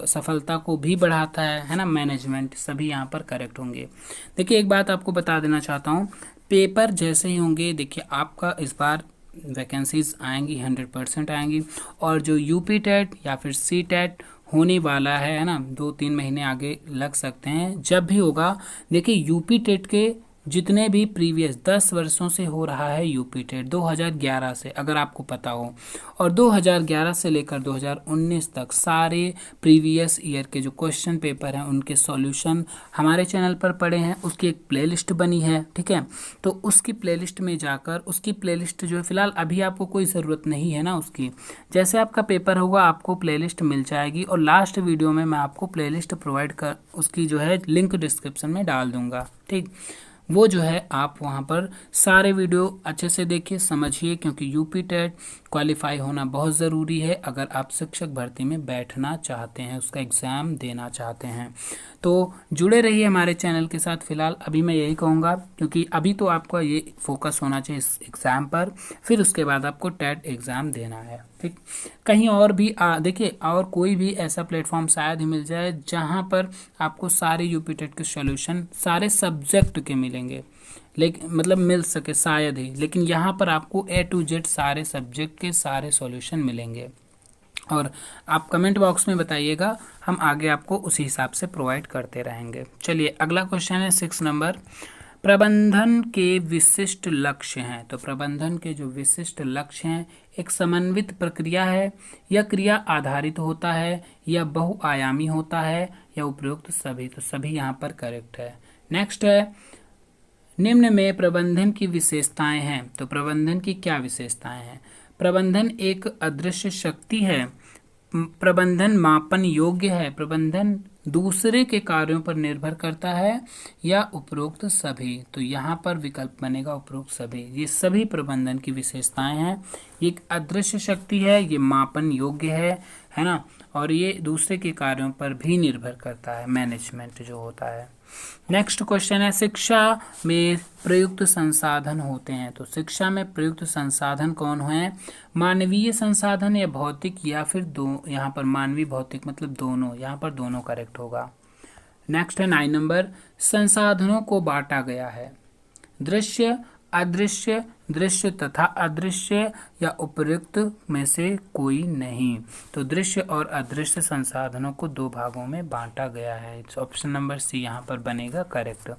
सफलता को भी बढ़ाता है ना। मैनेजमेंट सभी यहाँ पर करेक्ट होंगे। देखिए एक बात आपको बता देना चाहता हूँ, पेपर जैसे ही होंगे, देखिए आपका इस बार वैकेंसीज आएंगी 100% आएंगी, और जो यूपी टेट या फिर सी टेट होने वाला है ना, 2-3 महीने आगे लग सकते हैं, जब भी होगा देखिए यूपी टेट के जितने भी प्रीवियस 10 वर्षों से हो रहा है यूपी टेट 2011 से, अगर आपको पता हो, और 2011 से लेकर 2019 तक सारे प्रीवियस ईयर के जो क्वेश्चन पेपर हैं उनके सॉल्यूशन हमारे चैनल पर पड़े हैं। उसकी एक प्लेलिस्ट बनी है, ठीक है। तो उसकी प्लेलिस्ट में जाकर, उसकी प्लेलिस्ट जो है फिलहाल अभी आपको कोई ज़रूरत नहीं है ना उसकी, जैसे आपका पेपर होगा आपको प्लेलिस्ट मिल जाएगी, और लास्ट वीडियो में मैं आपको प्लेलिस्ट प्रोवाइड कर उसकी जो है लिंक डिस्क्रिप्शन में डाल दूंगा, ठीक। वो जो है आप वहाँ पर सारे वीडियो अच्छे से देखिए, समझिए, क्योंकि यूपी टेट क्वालिफाई होना बहुत ज़रूरी है अगर आप शिक्षक भर्ती में बैठना चाहते हैं, उसका एग्ज़ाम देना चाहते हैं। तो जुड़े रहिए हमारे चैनल के साथ। फिलहाल अभी मैं यही कहूँगा, क्योंकि अभी तो आपका ये फोकस होना चाहिए इस एग्ज़ाम पर, फिर उसके बाद आपको टेट एग्ज़ाम देना है, ठीक। कहीं और भी देखिए, और कोई भी ऐसा प्लेटफॉर्म शायद ही मिल जाए जहाँ पर आपको सारे यूपी टेट के सॉल्यूशन सारे सब्जेक्ट के मिलेंगे, लेकिन मतलब मिल सके शायद ही, लेकिन यहाँ पर आपको A to Z सारे सब्जेक्ट के सारे सॉल्यूशन मिलेंगे। और आप कमेंट बॉक्स में बताइएगा, हम आगे आपको उसी हिसाब से प्रोवाइड करते रहेंगे। चलिए अगला क्वेश्चन है 6 नंबर, प्रबंधन के विशिष्ट लक्ष्य हैं। तो प्रबंधन के जो विशिष्ट लक्ष्य हैं, एक समन्वित प्रक्रिया है, या क्रिया आधारित होता है, या बहुआयामी होता है, या उपयुक्त सभी। तो सभी यहाँ पर करेक्ट है। नेक्स्ट है, निम्न में प्रबंधन की विशेषताएं हैं। तो प्रबंधन की क्या विशेषताएं हैं? प्रबंधन एक अदृश्य शक्ति है, प्रबंधन मापन योग्य है, प्रबंधन दूसरे के कार्यों पर निर्भर करता है, या उपरोक्त सभी। तो यहाँ पर विकल्प बनेगा उपरोक्त सभी। ये सभी प्रबंधन की विशेषताएं हैं। ये एक अदृश्य शक्ति है, ये मापन योग्य है ना, और ये दूसरे के कार्यों पर भी निर्भर करता है, मैनेजमेंट जो होता है। नेक्स्ट क्वेश्चन है, शिक्षा में प्रयुक्त संसाधन होते हैं। तो शिक्षा में प्रयुक्त संसाधन कौन है? मानवीय संसाधन या भौतिक, या फिर यहाँ पर मानवीय भौतिक मतलब दोनों, यहाँ पर दोनों करेक्ट होगा। नेक्स्ट है 9 नंबर, संसाधनों को बांटा गया है। दृश्य, अदृश्य, दृश्य तथा अदृश्य, या उपयुक्त में से कोई नहीं। तो दृश्य और अदृश्य संसाधनों को 2 भागों में बांटा गया है। ऑप्शन नंबर सी यहाँ पर बनेगा करेक्ट।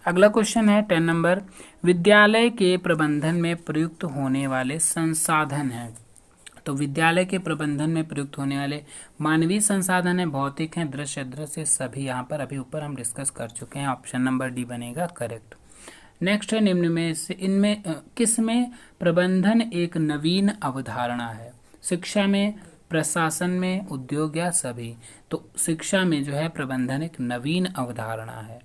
अगला क्वेश्चन है 10 नंबर, विद्यालय के प्रबंधन में प्रयुक्त होने वाले संसाधन हैं। तो विद्यालय के प्रबंधन में प्रयुक्त होने वाले मानवीय संसाधन है, भौतिक हैं, दृश्य, अदृश्य, सभी यहाँ पर अभी ऊपर हम डिस्कस कर चुके हैं। ऑप्शन नंबर डी बनेगा करेक्ट। नेक्स्ट है, निम्न में से इनमें किस में प्रबंधन एक नवीन अवधारणा है? शिक्षा में, प्रशासन में, उद्योग, या सभी। तो शिक्षा में जो है प्रबंधन एक नवीन अवधारणा है।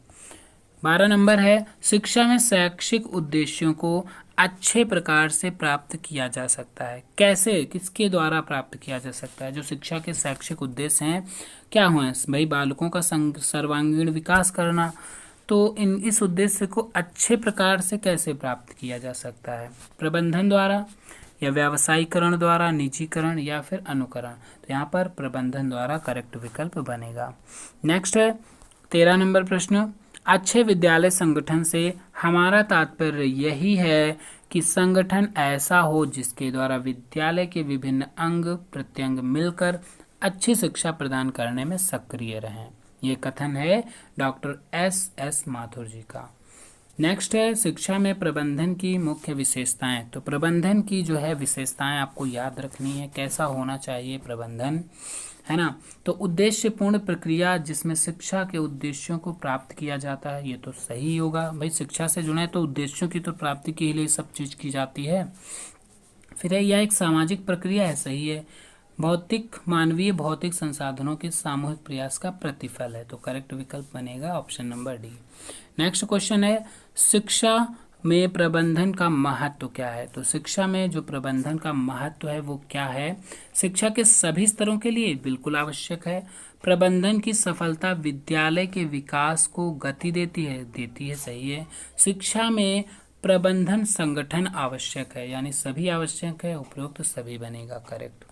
12 नंबर है, शिक्षा में शैक्षिक उद्देश्यों को अच्छे प्रकार से प्राप्त किया जा सकता है। कैसे, किसके द्वारा प्राप्त किया जा सकता है? जो शिक्षा के शैक्षिक उद्देश्य हैं क्या हुए भाई? बालकों का सर्वांगीण विकास करना। तो इस उद्देश्य को अच्छे प्रकार से कैसे प्राप्त किया जा सकता है? प्रबंधन द्वारा, या व्यावसायीकरण द्वारा, निजीकरण, या फिर अनुकरण। तो यहाँ पर प्रबंधन द्वारा करेक्ट विकल्प बनेगा। नेक्स्ट है 13 नंबर प्रश्न, अच्छे विद्यालय संगठन से हमारा तात्पर्य यही है कि संगठन ऐसा हो जिसके द्वारा विद्यालय के विभिन्न अंग प्रत्यंग मिलकर अच्छी शिक्षा प्रदान करने में सक्रिय रहें। ये कथन है डॉक्टर एस माथुर जी का। नेक्स्ट है, शिक्षा में प्रबंधन की मुख्य विशेषताएं। तो प्रबंधन की जो है विशेषताएं आपको याद रखनी है, कैसा होना चाहिए प्रबंधन, है ना। तो उद्देश्यपूर्ण प्रक्रिया जिसमें शिक्षा के उद्देश्यों को प्राप्त किया जाता है, ये तो सही होगा भाई, शिक्षा से जुड़े तो उद्देश्यों की तो प्राप्ति के लिए सब चीज़ की जाती है। फिर है, यह एक सामाजिक प्रक्रिया है, सही है। भौतिक, मानवीय भौतिक संसाधनों के सामूहिक प्रयास का प्रतिफल है। तो करेक्ट विकल्प बनेगा option number D. Next question है, शिक्षा में प्रबंधन का महत्व क्या है? तो शिक्षा में जो प्रबंधन का महत्व है वो क्या है? शिक्षा के सभी स्तरों के लिए बिल्कुल आवश्यक है। प्रबंधन की सफलता विद्यालय के विकास को गति देती है, सही है। शिक्षा में प्रबंधन संगठन आवश्यक है, यानी सभी आवश्यक है, उपरोक्त सभी बनेगा करेक्ट।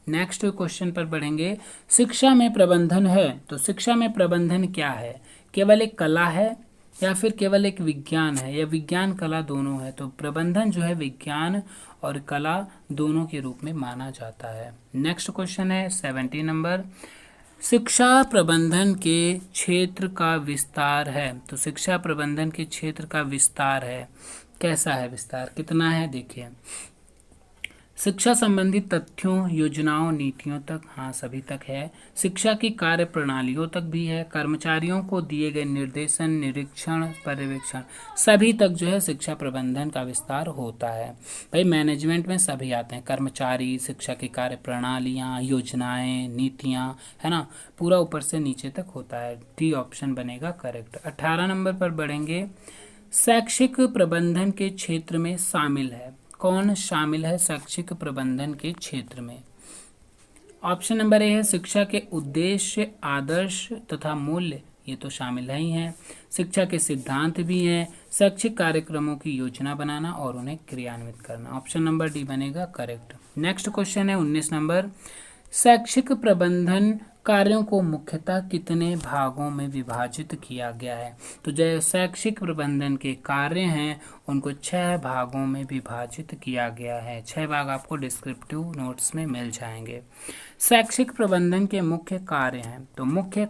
नेक्स्ट क्वेश्चन पर बढ़ेंगे, शिक्षा में प्रबंधन है, तो शिक्षा में प्रबंधन क्या है? केवल एक कला है, या फिर केवल एक विज्ञान है, या विज्ञान कला दोनों है? तो प्रबंधन जो है विज्ञान और कला दोनों के रूप में माना जाता है। नेक्स्ट क्वेश्चन है 17 नंबर, शिक्षा प्रबंधन के क्षेत्र का विस्तार है। तो शिक्षा प्रबंधन के क्षेत्र का विस्तार है, कैसा है विस्तार, कितना है, देखिए शिक्षा संबंधित तथ्यों, योजनाओं, नीतियों तक, हाँ सभी तक है। शिक्षा की कार्य प्रणालियों तक भी है। कर्मचारियों को दिए गए निर्देशन, निरीक्षण, पर्यवेक्षण, सभी तक जो है शिक्षा प्रबंधन का विस्तार होता है। भाई मैनेजमेंट में सभी आते हैं, कर्मचारी, शिक्षा की कार्य प्रणालियाँ, योजनाएं, नीतियाँ, है ना, पूरा ऊपर से नीचे तक होता है। डी ऑप्शन बनेगा करेक्ट। 18 नंबर पर बढ़ेंगे। शैक्षिक प्रबंधन के क्षेत्र में शामिल है, कौन शामिल है शैक्षिक प्रबंधन के क्षेत्र में? ऑप्शन नंबर ए है शिक्षा के उद्देश्य, आदर्श तथा मूल्य, ये तो शामिल ही हैं। शिक्षा के सिद्धांत भी हैं। शैक्षिक कार्यक्रमों की योजना बनाना और उन्हें क्रियान्वित करना, ऑप्शन नंबर डी बनेगा करेक्ट। नेक्स्ट क्वेश्चन है 19 नंबर। शैक्षिक प्रबंधन कार्यों को मुख्यतः कितने भागों में विभाजित किया गया है? तो जो शैक्षिक प्रबंधन के कार्य हैं उनको 6 भागों में विभाजित किया गया है। 6 भाग आपको डिस्क्रिप्टिव नोट्स में मिल जाएंगे। शैक्षिक प्रबंधन के मुख्य कार्य हैं, तो मुख्य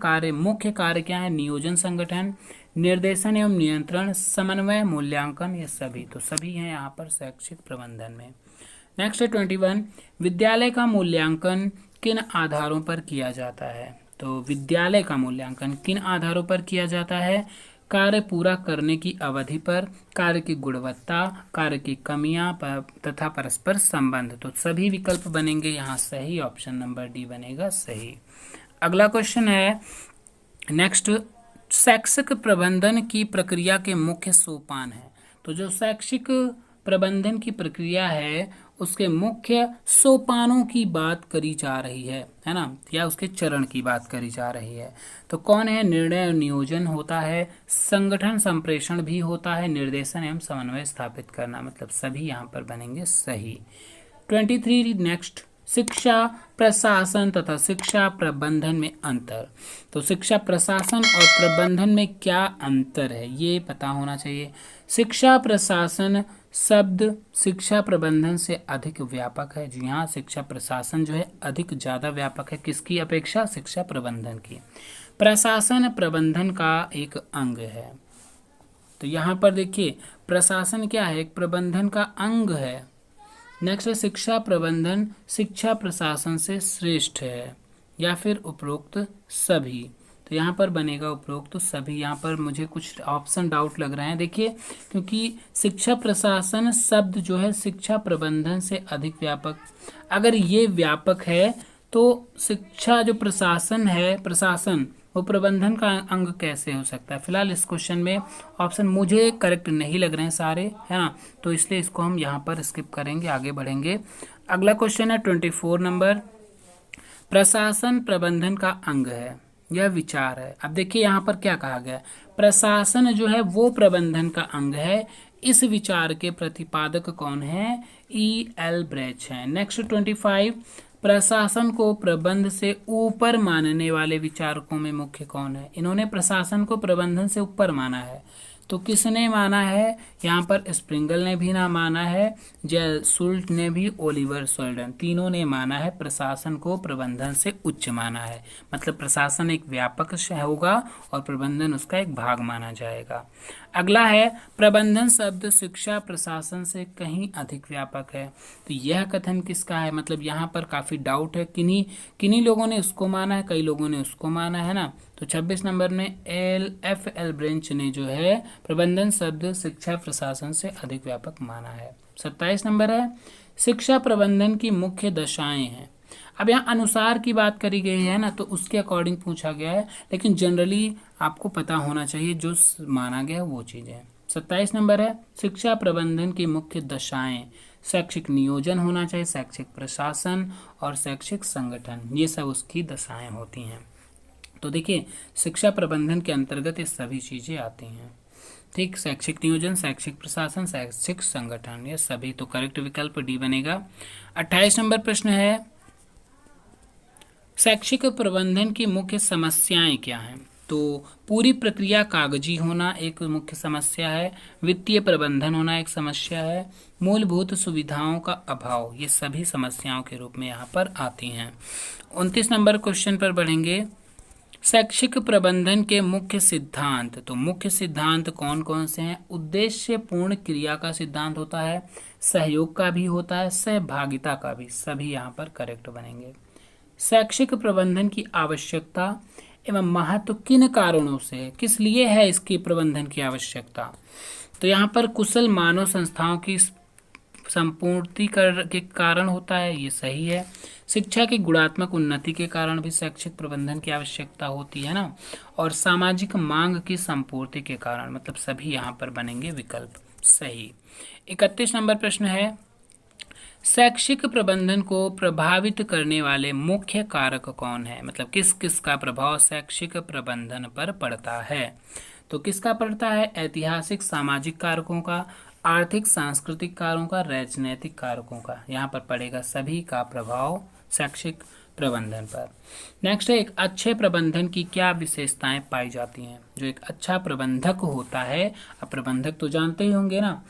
कार्य क्या है? नियोजन, संगठन, निर्देशन एवं नियंत्रण, समन्वय, मूल्यांकन, ये सभी, तो सभी हैं यहाँ पर शैक्षिक प्रबंधन में। नेक्स्ट है 21। विद्यालय का मूल्यांकन किन आधारों पर किया जाता है? तो विद्यालय का मूल्यांकन किन आधारों पर किया जाता है? कार्य पूरा करने की अवधि पर, कार्य की गुणवत्ता, कार्य की कमियां तथा परस्पर संबंध, तो सभी विकल्प बनेंगे यहाँ सही, ऑप्शन नंबर डी बनेगा सही। अगला क्वेश्चन है नेक्स्ट। शैक्षिक प्रबंधन की प्रक्रिया के मुख्य सोपान है। तो जो शैक्षिक प्रबंधन की प्रक्रिया है उसके मुख्य सोपानों की बात करी जा रही है ना, या उसके चरण की बात करी जा रही है। तो कौन है? निर्णय और नियोजन होता है, संगठन संप्रेषण भी होता है, निर्देशन एवं समन्वय स्थापित करना, मतलब सभी यहाँ पर बनेंगे सही। 23 नेक्स्ट। शिक्षा प्रशासन तथा शिक्षा प्रबंधन में अंतर। तो शिक्षा प्रशासन और प्रबंधन में क्या अंतर है ये पता होना चाहिए। शिक्षा प्रशासन शब्द शिक्षा प्रबंधन से अधिक व्यापक है। जी हाँ, शिक्षा प्रशासन जो है अधिक ज़्यादा व्यापक है, किसकी अपेक्षा? शिक्षा प्रबंधन की। प्रशासन प्रबंधन का एक अंग है। तो यहाँ पर देखिए प्रशासन क्या है? एक प्रबंधन का अंग है। नेक्स्ट है शिक्षा प्रबंधन शिक्षा प्रशासन से श्रेष्ठ है या फिर उपरोक्त सभी। तो यहाँ पर बनेगा उपरोक्त सभी। यहाँ पर मुझे कुछ ऑप्शन डाउट लग रहे हैं, देखिए, क्योंकि शिक्षा प्रशासन शब्द जो है शिक्षा प्रबंधन से अधिक व्यापक, अगर ये व्यापक है तो शिक्षा जो प्रशासन है, प्रशासन वो प्रबंधन का अंग कैसे हो सकता है? फिलहाल इस क्वेश्चन में ऑप्शन मुझे करेक्ट नहीं लग रहे हैं सारे, है ना, तो इसलिए इसको हम यहाँ पर स्किप करेंगे, आगे बढ़ेंगे। अगला क्वेश्चन है 24 नंबर। प्रशासन प्रबंधन का अंग है, यह विचार है। अब देखिए यहाँ पर क्या कहा गया, प्रशासन जो है वो प्रबंधन का अंग है। इस विचार के प्रतिपादक कौन है? E.L. ब्रेच है। नेक्स्ट 25। प्रशासन को प्रबंध से ऊपर मानने वाले विचारकों में मुख्य कौन है? इन्होंने प्रशासन को प्रबंधन से ऊपर माना है, तो किसने माना है? यहाँ पर स्प्रिंगल ने भी ना माना है, जेसुल्ट ने भी, ओलिवर सोल्डन, तीनों ने माना है प्रशासन को प्रबंधन से उच्च माना है। मतलब प्रशासन एक व्यापक होगा और प्रबंधन उसका एक भाग माना जाएगा। अगला है प्रबंधन शब्द शिक्षा प्रशासन से कहीं अधिक व्यापक है। तो यह कथन किसका है? मतलब यहाँ पर काफी डाउट है, किन्हीं लोगों ने उसको माना है, कई लोगों ने उसको माना है ना। तो 26 नंबर में F.L. ब्रेच ने जो है प्रबंधन शब्द शिक्षा प्रशासन से अधिक व्यापक माना है। 27 नंबर है शिक्षा प्रबंधन की मुख्य दशाएं हैं। अब यहाँ अनुसार की बात करी गई है ना, तो उसके अकॉर्डिंग पूछा गया है, लेकिन जनरली आपको पता होना चाहिए जो माना गया वो चीजें। 27 नंबर है शिक्षा प्रबंधन की मुख्य दशाएं। शैक्षिक नियोजन होना चाहिए, शैक्षिक प्रशासन और शैक्षिक संगठन, ये सब उसकी दशाएं होती हैं। तो देखिए शिक्षा प्रबंधन के अंतर्गत ये सभी चीजें आती हैं, ठीक। शैक्षिक नियोजन, शैक्षिक प्रशासन, शैक्षिक संगठन, ये सभी, तो करेक्ट विकल्प डी बनेगा। 28 नंबर प्रश्न है शैक्षिक प्रबंधन की मुख्य समस्याएं क्या हैं? तो पूरी प्रक्रिया कागजी होना एक मुख्य समस्या है, वित्तीय प्रबंधन होना एक समस्या है, मूलभूत सुविधाओं का अभाव, ये सभी समस्याओं के रूप में यहाँ पर आती हैं। 29 नंबर क्वेश्चन पर बढ़ेंगे। शैक्षिक प्रबंधन के मुख्य सिद्धांत, तो मुख्य सिद्धांत कौन कौन से हैं? उद्देश्य पूर्ण क्रिया का सिद्धांत होता है, सहयोग का भी होता है, सहभागिता का भी, सभी यहाँ पर करेक्ट बनेंगे। शैक्षिक प्रबंधन की आवश्यकता एवं महत्व किन कारणों से, किस लिए है इसकी प्रबंधन की आवश्यकता? तो यहाँ पर कुशल मानव संस्थाओं की संपूर्ति के कारण होता है, ये सही है। शिक्षा की गुणात्मक उन्नति के कारण भी शैक्षिक प्रबंधन की आवश्यकता होती है ना, और सामाजिक मांग की संपूर्ति के कारण, मतलब सभी यहाँ पर बनेंगे विकल्प सही। 31 नंबर प्रश्न है, शैक्षिक प्रबंधन को प्रभावित करने वाले मुख्य कारक कौन है? मतलब किस किस का प्रभाव शैक्षिक प्रबंधन पर पड़ता है? तो किसका पड़ता है? ऐतिहासिक सामाजिक कारकों का, आर्थिक सांस्कृतिक कारकों का, राजनैतिक कारकों का, यहाँ पर पड़ेगा सभी का प्रभाव शैक्षिक प्रबंधन पर। नेक्स्ट है, एक अच्छे प्रबंधन की क्या विशेषताएं पाई जाती हैं? जो एक अच्छा प्रबंधक होता है, अब प्रबंधक तो जानते ही होंगे ना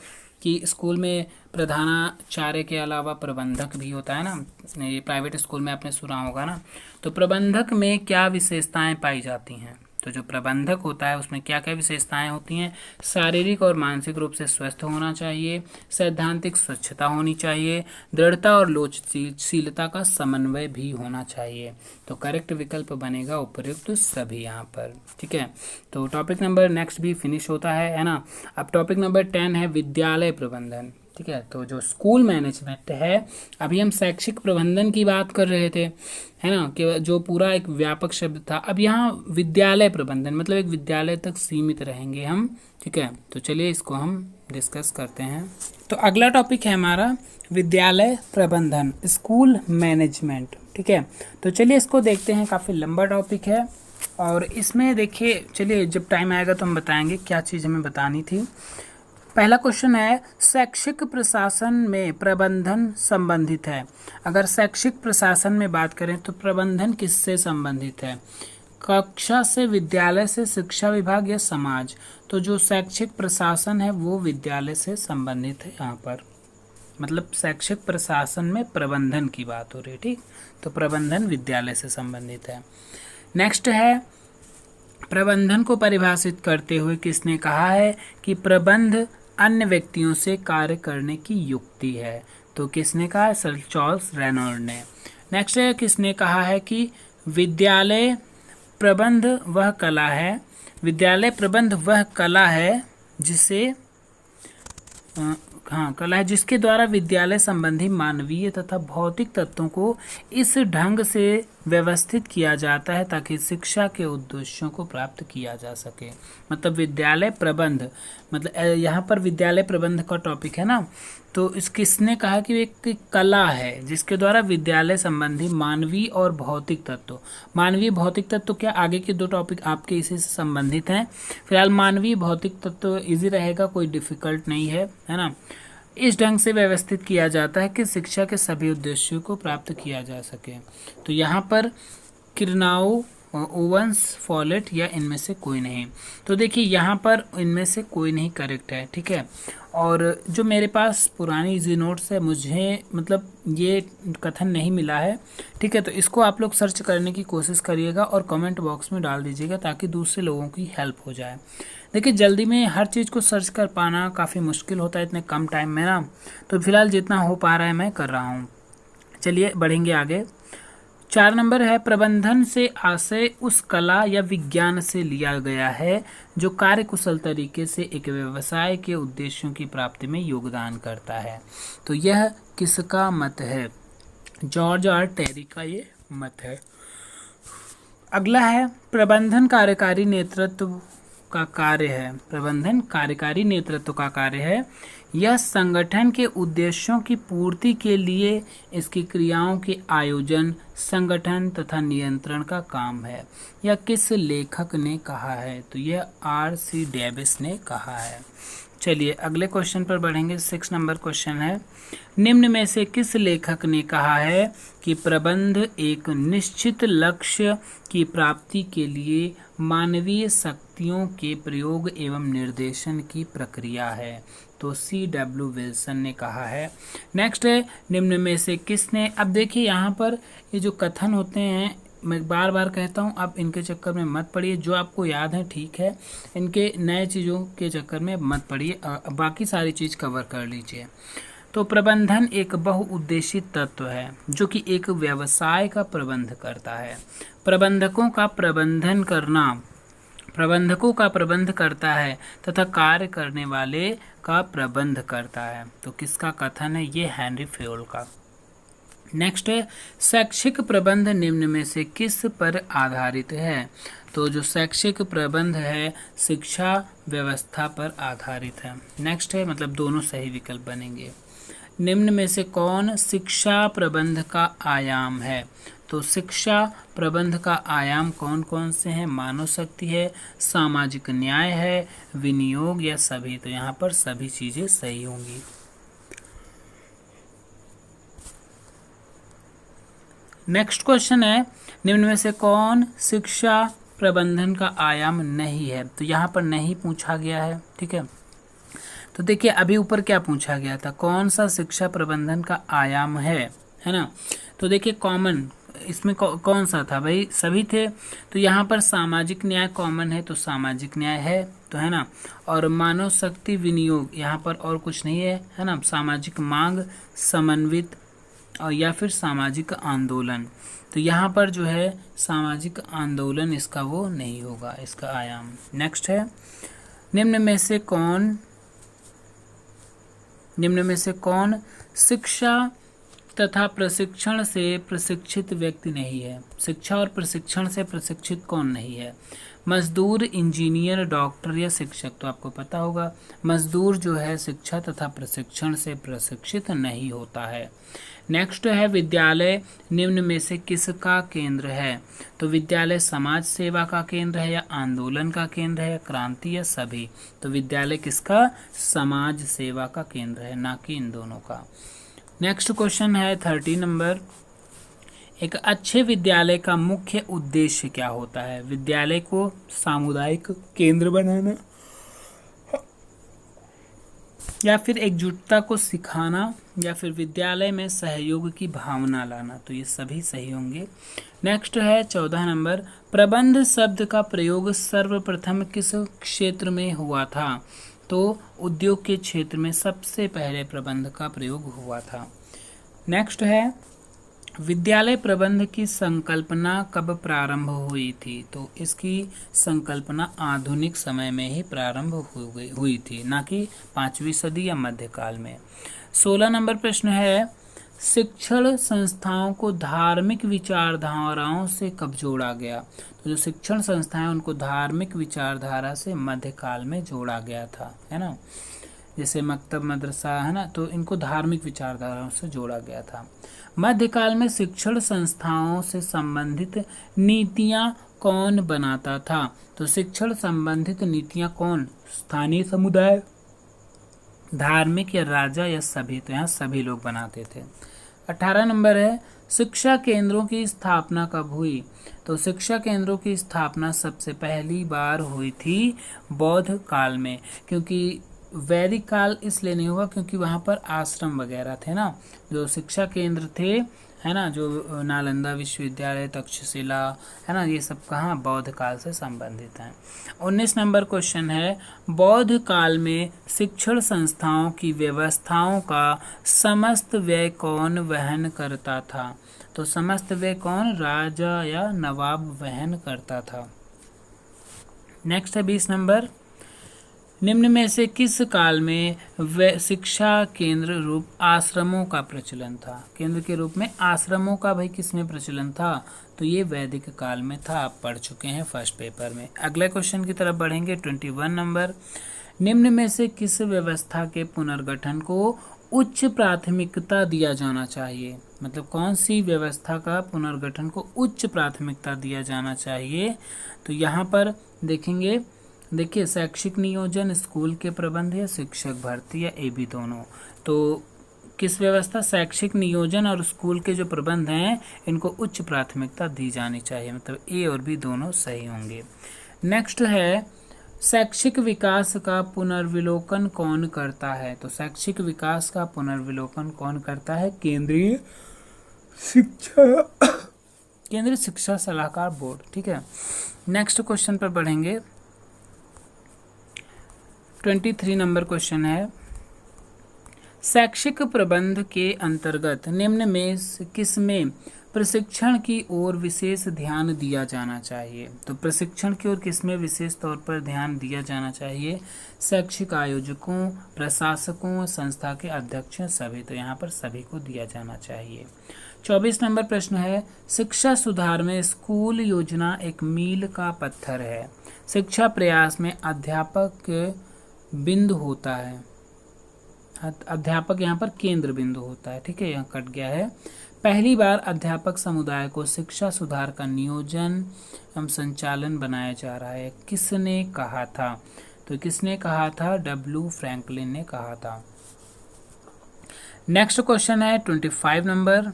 कि स्कूल में प्रधानाचार्य के अलावा प्रबंधक भी होता है ना, ये प्राइवेट स्कूल में आपने सुना होगा ना। तो प्रबंधक में क्या विशेषताएं पाई जाती हैं? तो जो प्रबंधक होता है उसमें क्या क्या विशेषताएं होती हैं? शारीरिक और मानसिक रूप से स्वस्थ होना चाहिए, सैद्धांतिक स्वच्छता होनी चाहिए, दृढ़ता और लोचशीलता का समन्वय भी होना चाहिए। तो करेक्ट विकल्प बनेगा उपयुक्त सभी यहाँ पर, ठीक है। तो टॉपिक नंबर नेक्स्ट भी फिनिश होता है ना। अब टॉपिक नंबर 10 है विद्यालय प्रबंधन, ठीक है। तो जो स्कूल मैनेजमेंट है, अभी हम शैक्षिक प्रबंधन की बात कर रहे थे, है ना, कि जो पूरा एक व्यापक शब्द था। अब यहाँ विद्यालय प्रबंधन मतलब एक विद्यालय तक सीमित रहेंगे हम, ठीक है। तो चलिए इसको हम डिस्कस करते हैं। तो अगला टॉपिक है हमारा विद्यालय प्रबंधन, स्कूल मैनेजमेंट, ठीक है। तो चलिए इसको देखते हैं, काफ़ी लंबा टॉपिक है और इसमें देखिए, चलिए जब टाइम आएगा तो हम बताएंगे क्या चीज़ हमें बतानी थी। पहला क्वेश्चन है, शैक्षिक प्रशासन में प्रबंधन संबंधित है। अगर शैक्षिक प्रशासन में बात करें तो प्रबंधन किससे संबंधित है? कक्षा से, विद्यालय से, शिक्षा विभाग या समाज? तो जो शैक्षिक प्रशासन है वो विद्यालय से संबंधित है यहाँ पर, मतलब शैक्षिक प्रशासन में प्रबंधन की बात हो रही है, ठीक। तो प्रबंधन विद्यालय से संबंधित है। नेक्स्ट है, प्रबंधन को परिभाषित करते हुए किसने कहा है कि प्रबंध अन्य व्यक्तियों से कार्य करने की युक्ति है? तो किसने कहा है? सर चार्ल्स रेनॉल्ड ने। नेक्स्ट है, किसने कहा है कि विद्यालय प्रबंध वह कला है, विद्यालय प्रबंध वह कला है जिसे कला है जिसके द्वारा विद्यालय संबंधी मानवीय तथा भौतिक तत्वों को इस ढंग से व्यवस्थित किया जाता है ताकि शिक्षा के उद्देश्यों को प्राप्त किया जा सके। मतलब विद्यालय प्रबंध, मतलब यहाँ पर विद्यालय प्रबंध का टॉपिक है ना, तो इस किसने कहा कि एक कला है जिसके द्वारा विद्यालय संबंधी मानवीय और भौतिक तत्व, मानवीय भौतिक तत्व क्या, आगे के दो टॉपिक आपके इसी से संबंधित हैं। फिलहाल मानवीय भौतिक तत्व इजी रहेगा, कोई डिफिकल्ट नहीं है ना। इस ढंग से व्यवस्थित किया जाता है कि शिक्षा के सभी उद्देश्यों को प्राप्त किया जा सके। तो यहाँ पर किरनाओ, ओवंस, फॉलेट या इनमें से कोई नहीं। तो देखिए यहाँ पर इनमें से कोई नहीं करेक्ट है, ठीक है। और जो मेरे पास पुरानी इजी नोट्स है, मुझे मतलब ये कथन नहीं मिला है, ठीक है। तो इसको आप लोग सर्च करने की कोशिश करिएगा और कमेंट बॉक्स में डाल दीजिएगा ताकि दूसरे लोगों की हेल्प हो जाए। देखिए जल्दी में हर चीज़ को सर्च कर पाना काफ़ी मुश्किल होता है इतने कम टाइम में ना, तो फिलहाल जितना हो पा रहा है मैं कर रहा हूँ। चलिए बढ़ेंगे आगे। 4 नंबर है, प्रबंधन से आशय उस कला या विज्ञान से लिया गया है जो कार्यकुशल तरीके से एक व्यवसाय के उद्देश्यों की प्राप्ति में योगदान करता है। तो यह किसका मत है? जॉर्ज आर टेरी का ये मत है। अगला है, प्रबंधन कार्यकारी नेतृत्व का कार्य है। प्रबंधन कार्यकारी नेतृत्व का कार्य है। यह संगठन के उद्देश्यों की पूर्ति के लिए इसकी क्रियाओं के आयोजन, संगठन तथा नियंत्रण का काम है। यह किस लेखक ने कहा है? तो यह R.C. डेविस ने कहा है। चलिए अगले क्वेश्चन पर बढ़ेंगे। 6 नंबर क्वेश्चन है, निम्न में से किस लेखक ने कहा है कि प्रबंध एक निश्चित लक्ष्य की प्राप्ति के लिए मानवीय शक्तियों के प्रयोग एवं निर्देशन की प्रक्रिया है? तो C.W. विल्सन ने कहा है। नेक्स्ट है, निम्न में से किसने, अब देखिए यहाँ पर ये जो कथन होते हैं, मैं बार बार कहता हूँ, आप इनके चक्कर में मत पड़िए, जो आपको याद है ठीक है, इनके नए चीज़ों के चक्कर में मत पड़िए, बाकी सारी चीज़ कवर कर लीजिए। तो प्रबंधन एक बहुउद्देशित तत्व है जो कि एक व्यवसाय का प्रबंध करता है। प्रबंधकों का प्रबंध करता है तथा कार्य करने वाले का प्रबंध करता है। तो किसका कथन है? ये हेनरी फेयोल का। नेक्स्ट है, शैक्षिक प्रबंध निम्न में से किस पर आधारित है? तो जो शैक्षिक प्रबंध है शिक्षा व्यवस्था पर आधारित है। नेक्स्ट है, मतलब दोनों सही विकल्प बनेंगे। निम्न में से कौन शिक्षा प्रबंध का आयाम है? तो शिक्षा प्रबंध का आयाम कौन कौन से हैं? मानव शक्ति है, सामाजिक न्याय है, विनियोग या सभी। तो यहाँ पर सभी चीजें सही होंगी। नेक्स्ट क्वेश्चन है, निम्न में से कौन शिक्षा प्रबंधन का आयाम नहीं है? तो यहाँ पर नहीं पूछा गया है, ठीक है। तो देखिए अभी ऊपर क्या पूछा गया था, कौन सा शिक्षा प्रबंधन का आयाम है ना। तो देखिए कॉमन इसमें कौन सा था भाई? सभी थे। तो यहाँ पर सामाजिक न्याय कॉमन है, तो सामाजिक न्याय है, तो है ना। और मानव शक्ति विनियोग, यहाँ पर और कुछ नहीं है ना। सामाजिक मांग, समन्वित और या फिर सामाजिक आंदोलन, तो यहाँ पर जो है सामाजिक आंदोलन इसका वो नहीं होगा, इसका आयाम। नेक्स्ट है, निम्न में से कौन शिक्षा तथा प्रशिक्षण से प्रशिक्षित व्यक्ति नहीं है? शिक्षा और प्रशिक्षण से प्रशिक्षित कौन नहीं है? मजदूर, इंजीनियर, डॉक्टर या शिक्षक। तो आपको पता होगा मजदूर जो है शिक्षा तथा प्रशिक्षण से प्रशिक्षित नहीं होता है। नेक्स्ट है, विद्यालय निम्न में से किसका केंद्र है? तो विद्यालय समाज सेवा का केंद्र है या आंदोलन का केंद्र है, क्रांति या सभी। तो विद्यालय किसका? समाज सेवा का केंद्र है, ना कि इन दोनों का। नेक्स्ट क्वेश्चन है 30 नंबर, एक अच्छे विद्यालय का मुख्य उद्देश्य क्या होता है? विद्यालय को सामुदायिक केंद्र बनाना या फिर एकजुटता को सिखाना या फिर विद्यालय में सहयोग की भावना लाना। तो ये सभी सही होंगे। नेक्स्ट है 14 नंबर, प्रबंध शब्द का प्रयोग सर्वप्रथम किस क्षेत्र में हुआ था? तो उद्योग के क्षेत्र में सबसे पहले प्रबंध का प्रयोग हुआ था। नेक्स्ट है, विद्यालय प्रबंध की संकल्पना कब प्रारंभ हुई थी? तो इसकी संकल्पना आधुनिक समय में ही प्रारंभ हुई थी, ना कि 5वीं सदी या मध्यकाल में। 16 नंबर प्रश्न है, शिक्षण संस्थाओं को धार्मिक विचारधाराओं से कब जोड़ा गया? तो जो शिक्षण संस्थाएं उनको धार्मिक विचारधारा से मध्यकाल में जोड़ा गया था, है ना। जैसे मकतब, मदरसा, है ना, तो इनको धार्मिक विचारधाराओं से जोड़ा गया था। मध्यकाल में शिक्षण संस्थाओं से संबंधित नीतियां कौन बनाता था? तो शिक्षण संबंधित नीतियां कौन? स्थानीय समुदाय, धार्मिक या राजा या सभी। तो यहाँ सभी लोग बनाते थे। 18 नंबर है, शिक्षा केंद्रों की स्थापना कब हुई? तो शिक्षा केंद्रों की स्थापना सबसे पहली बार हुई थी बौद्ध काल में, क्योंकि वैदिक काल इसलिए नहीं हुआ क्योंकि वहाँ पर आश्रम वगैरह थे ना। जो शिक्षा केंद्र थे, है ना, जो नालंदा विश्वविद्यालय, तक्षशिला, है ना, ये सब कहाँ? बौद्ध काल से संबंधित हैं। 19 नंबर क्वेश्चन है, बौद्ध काल में शिक्षण संस्थाओं की व्यवस्थाओं का समस्त व्यय कौन वहन करता था? तो समस्त व्यय कौन? राजा या नवाब वहन करता था। नेक्स्ट है 20 नंबर, निम्न में से किस काल में शिक्षा केंद्र रूप आश्रमों का प्रचलन था? केंद्र के रूप में आश्रमों का भाई किसमें प्रचलन था? तो ये वैदिक काल में था, आप पढ़ चुके हैं फर्स्ट पेपर में। अगले क्वेश्चन की तरफ बढ़ेंगे 21 नंबर, निम्न में से किस व्यवस्था के पुनर्गठन को उच्च प्राथमिकता दिया जाना चाहिए? मतलब कौन सी व्यवस्था का पुनर्गठन को उच्च प्राथमिकता दिया जाना चाहिए? तो यहाँ पर देखेंगे देखिए शैक्षिक नियोजन, स्कूल के प्रबंध या शिक्षक भर्ती या ए बी दोनों। तो किस व्यवस्था, शैक्षिक नियोजन और स्कूल के जो प्रबंध हैं इनको उच्च प्राथमिकता दी जानी चाहिए, मतलब ए और बी दोनों सही होंगे। नेक्स्ट है शैक्षिक विकास का पुनर्विलोकन कौन करता है। तो शैक्षिक विकास का पुनर्विलोकन कौन करता है, केंद्रीय शिक्षा सलाहकार बोर्ड। ठीक है, नेक्स्ट क्वेश्चन पर बढ़ेंगे। 23 नंबर क्वेश्चन है शैक्षिक प्रबंध के अंतर्गत निम्न में किसमें प्रशिक्षण की ओर विशेष ध्यान दिया जाना चाहिए। तो प्रशिक्षण की ओर किसमें विशेष तौर पर ध्यान दिया जाना चाहिए, शैक्षिक आयोजकों, प्रशासकों, संस्था के अध्यक्षों, सभी। तो यहाँ पर सभी को दिया जाना चाहिए। 24 नंबर प्रश्न है शिक्षा सुधार में स्कूल योजना एक मील का पत्थर है। शिक्षा प्रयास में अध्यापक बिंदु होता है, अध्यापक यहाँ पर केंद्र बिंदु होता है। ठीक है, यहाँ कट गया है। पहली बार अध्यापक समुदाय को शिक्षा सुधार का नियोजन एवं संचालन बनाया जा रहा है, किसने कहा था। तो किसने कहा था, डब्ल्यू फ्रैंकलिन ने कहा था। नेक्स्ट क्वेश्चन है 25 नंबर,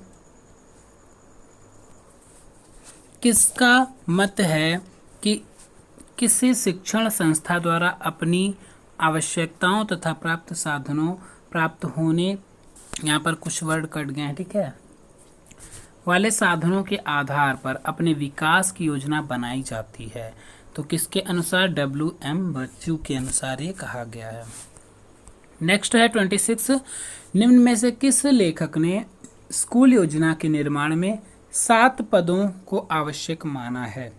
किसका मत है कि किसी शिक्षण संस्था द्वारा अपनी आवश्यकताओं तथा प्राप्त साधनों प्राप्त होने, यहाँ पर कुछ वर्ड कट गए हैं, ठीक है, वाले साधनों के आधार पर अपने विकास की योजना बनाई जाती है। तो किसके अनुसार, WM बच्चू के अनुसार ये कहा गया है। नेक्स्ट है 26, निम्न में से किस लेखक ने स्कूल योजना के निर्माण में 7 पदों को आवश्यक माना है।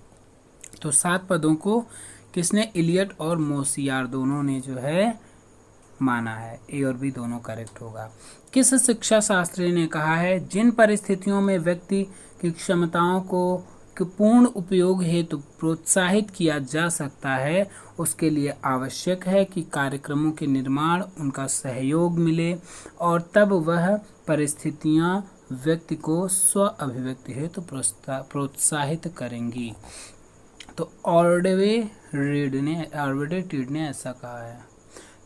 तो 7 पदों को किसने, इलियट और मोसियार दोनों ने जो है माना है। ए और बी दोनों करेक्ट होगा। किस शिक्षा शास्त्री ने कहा है जिन परिस्थितियों में व्यक्ति की क्षमताओं को पूर्ण उपयोग हेतु प्रोत्साहित किया जा सकता है उसके लिए आवश्यक है कि कार्यक्रमों के निर्माण उनका सहयोग मिले और तब वह परिस्थितियां व्यक्ति को स्व अभिव्यक्ति हेतु प्रोत्साहित करेंगी। तो ऑर्डवे टीड ने ऐसा कहा है।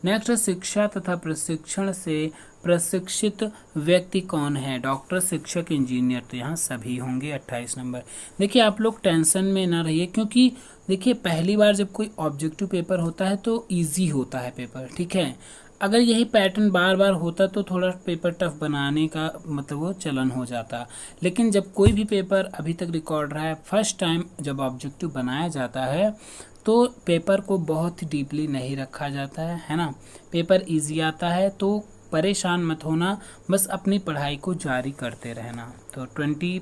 नेक्स्ट, शिक्षा तथा प्रशिक्षण से प्रशिक्षित व्यक्ति कौन है, डॉक्टर, शिक्षक, इंजीनियर। तो यहाँ सभी होंगे। 28 नंबर, देखिए आप लोग टेंशन में ना रहिए, क्योंकि देखिए पहली बार जब कोई ऑब्जेक्टिव पेपर होता है तो इजी होता है पेपर, ठीक है। अगर यही पैटर्न बार बार होता तो थोड़ा पेपर टफ बनाने का मतलब वो चलन हो जाता। लेकिन जब कोई भी पेपर अभी तक रिकॉर्ड रहा है, फर्स्ट टाइम जब ऑब्जेक्टिव बनाया जाता है तो पेपर को बहुत ही डीपली नहीं रखा जाता है ना, पेपर इजी आता है। तो परेशान मत होना, बस अपनी पढ़ाई को जारी करते रहना। तो 28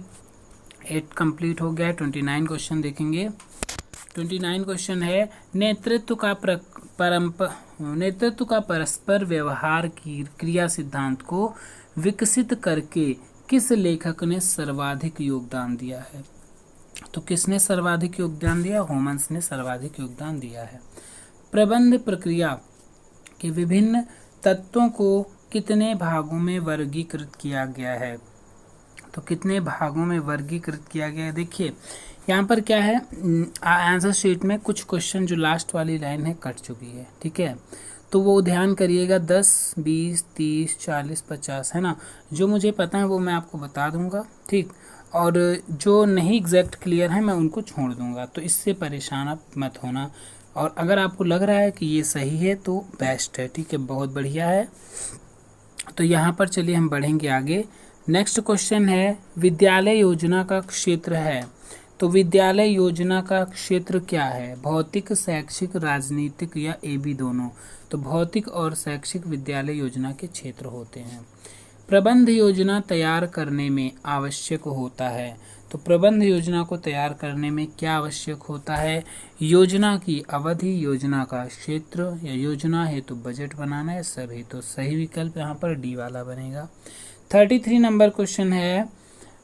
कंप्लीट हो गया है। 29 क्वेश्चन देखेंगे। 29 क्वेश्चन है नेतृत्व का परस्पर व्यवहार की क्रिया सिद्धांत को विकसित करके किस लेखक ने सर्वाधिक योगदान दिया है। तो किसने सर्वाधिक योगदान दिया, होमन्स ने सर्वाधिक योगदान दिया है। प्रबंध प्रक्रिया के विभिन्न तत्वों को कितने भागों में वर्गीकृत किया गया है। तो कितने भागों में वर्गीकृत किया गया है, देखिए यहाँ पर क्या है, आंसर शीट में कुछ क्वेश्चन जो लास्ट वाली लाइन है कट चुकी है, ठीक है। तो वो ध्यान करिएगा, 10, 20, 30, 40, 50 है ना। जो मुझे पता है वो मैं आपको बता दूंगा, ठीक, और जो नहीं एग्जैक्ट क्लियर है मैं उनको छोड़ दूंगा। तो इससे परेशान आप मत होना, और अगर आपको लग रहा है कि ये सही है तो बेस्ट है, ठीक है, बहुत बढ़िया है। तो यहाँ पर चलिए हम बढ़ेंगे आगे। नेक्स्ट क्वेश्चन है विद्यालय योजना का क्षेत्र है। तो विद्यालय योजना का क्षेत्र क्या है, भौतिक, शैक्षिक, राजनीतिक या ए बी दोनों। तो भौतिक और शैक्षिक विद्यालय योजना के क्षेत्र होते हैं। प्रबंध योजना तैयार करने में आवश्यक होता है। तो प्रबंध योजना को तैयार करने में क्या आवश्यक होता है, योजना की अवधि, योजना का क्षेत्र या योजना हेतु बजट बनाना है, सभी। तो सही विकल्प यहाँ पर डी वाला बनेगा। 33 नंबर क्वेश्चन है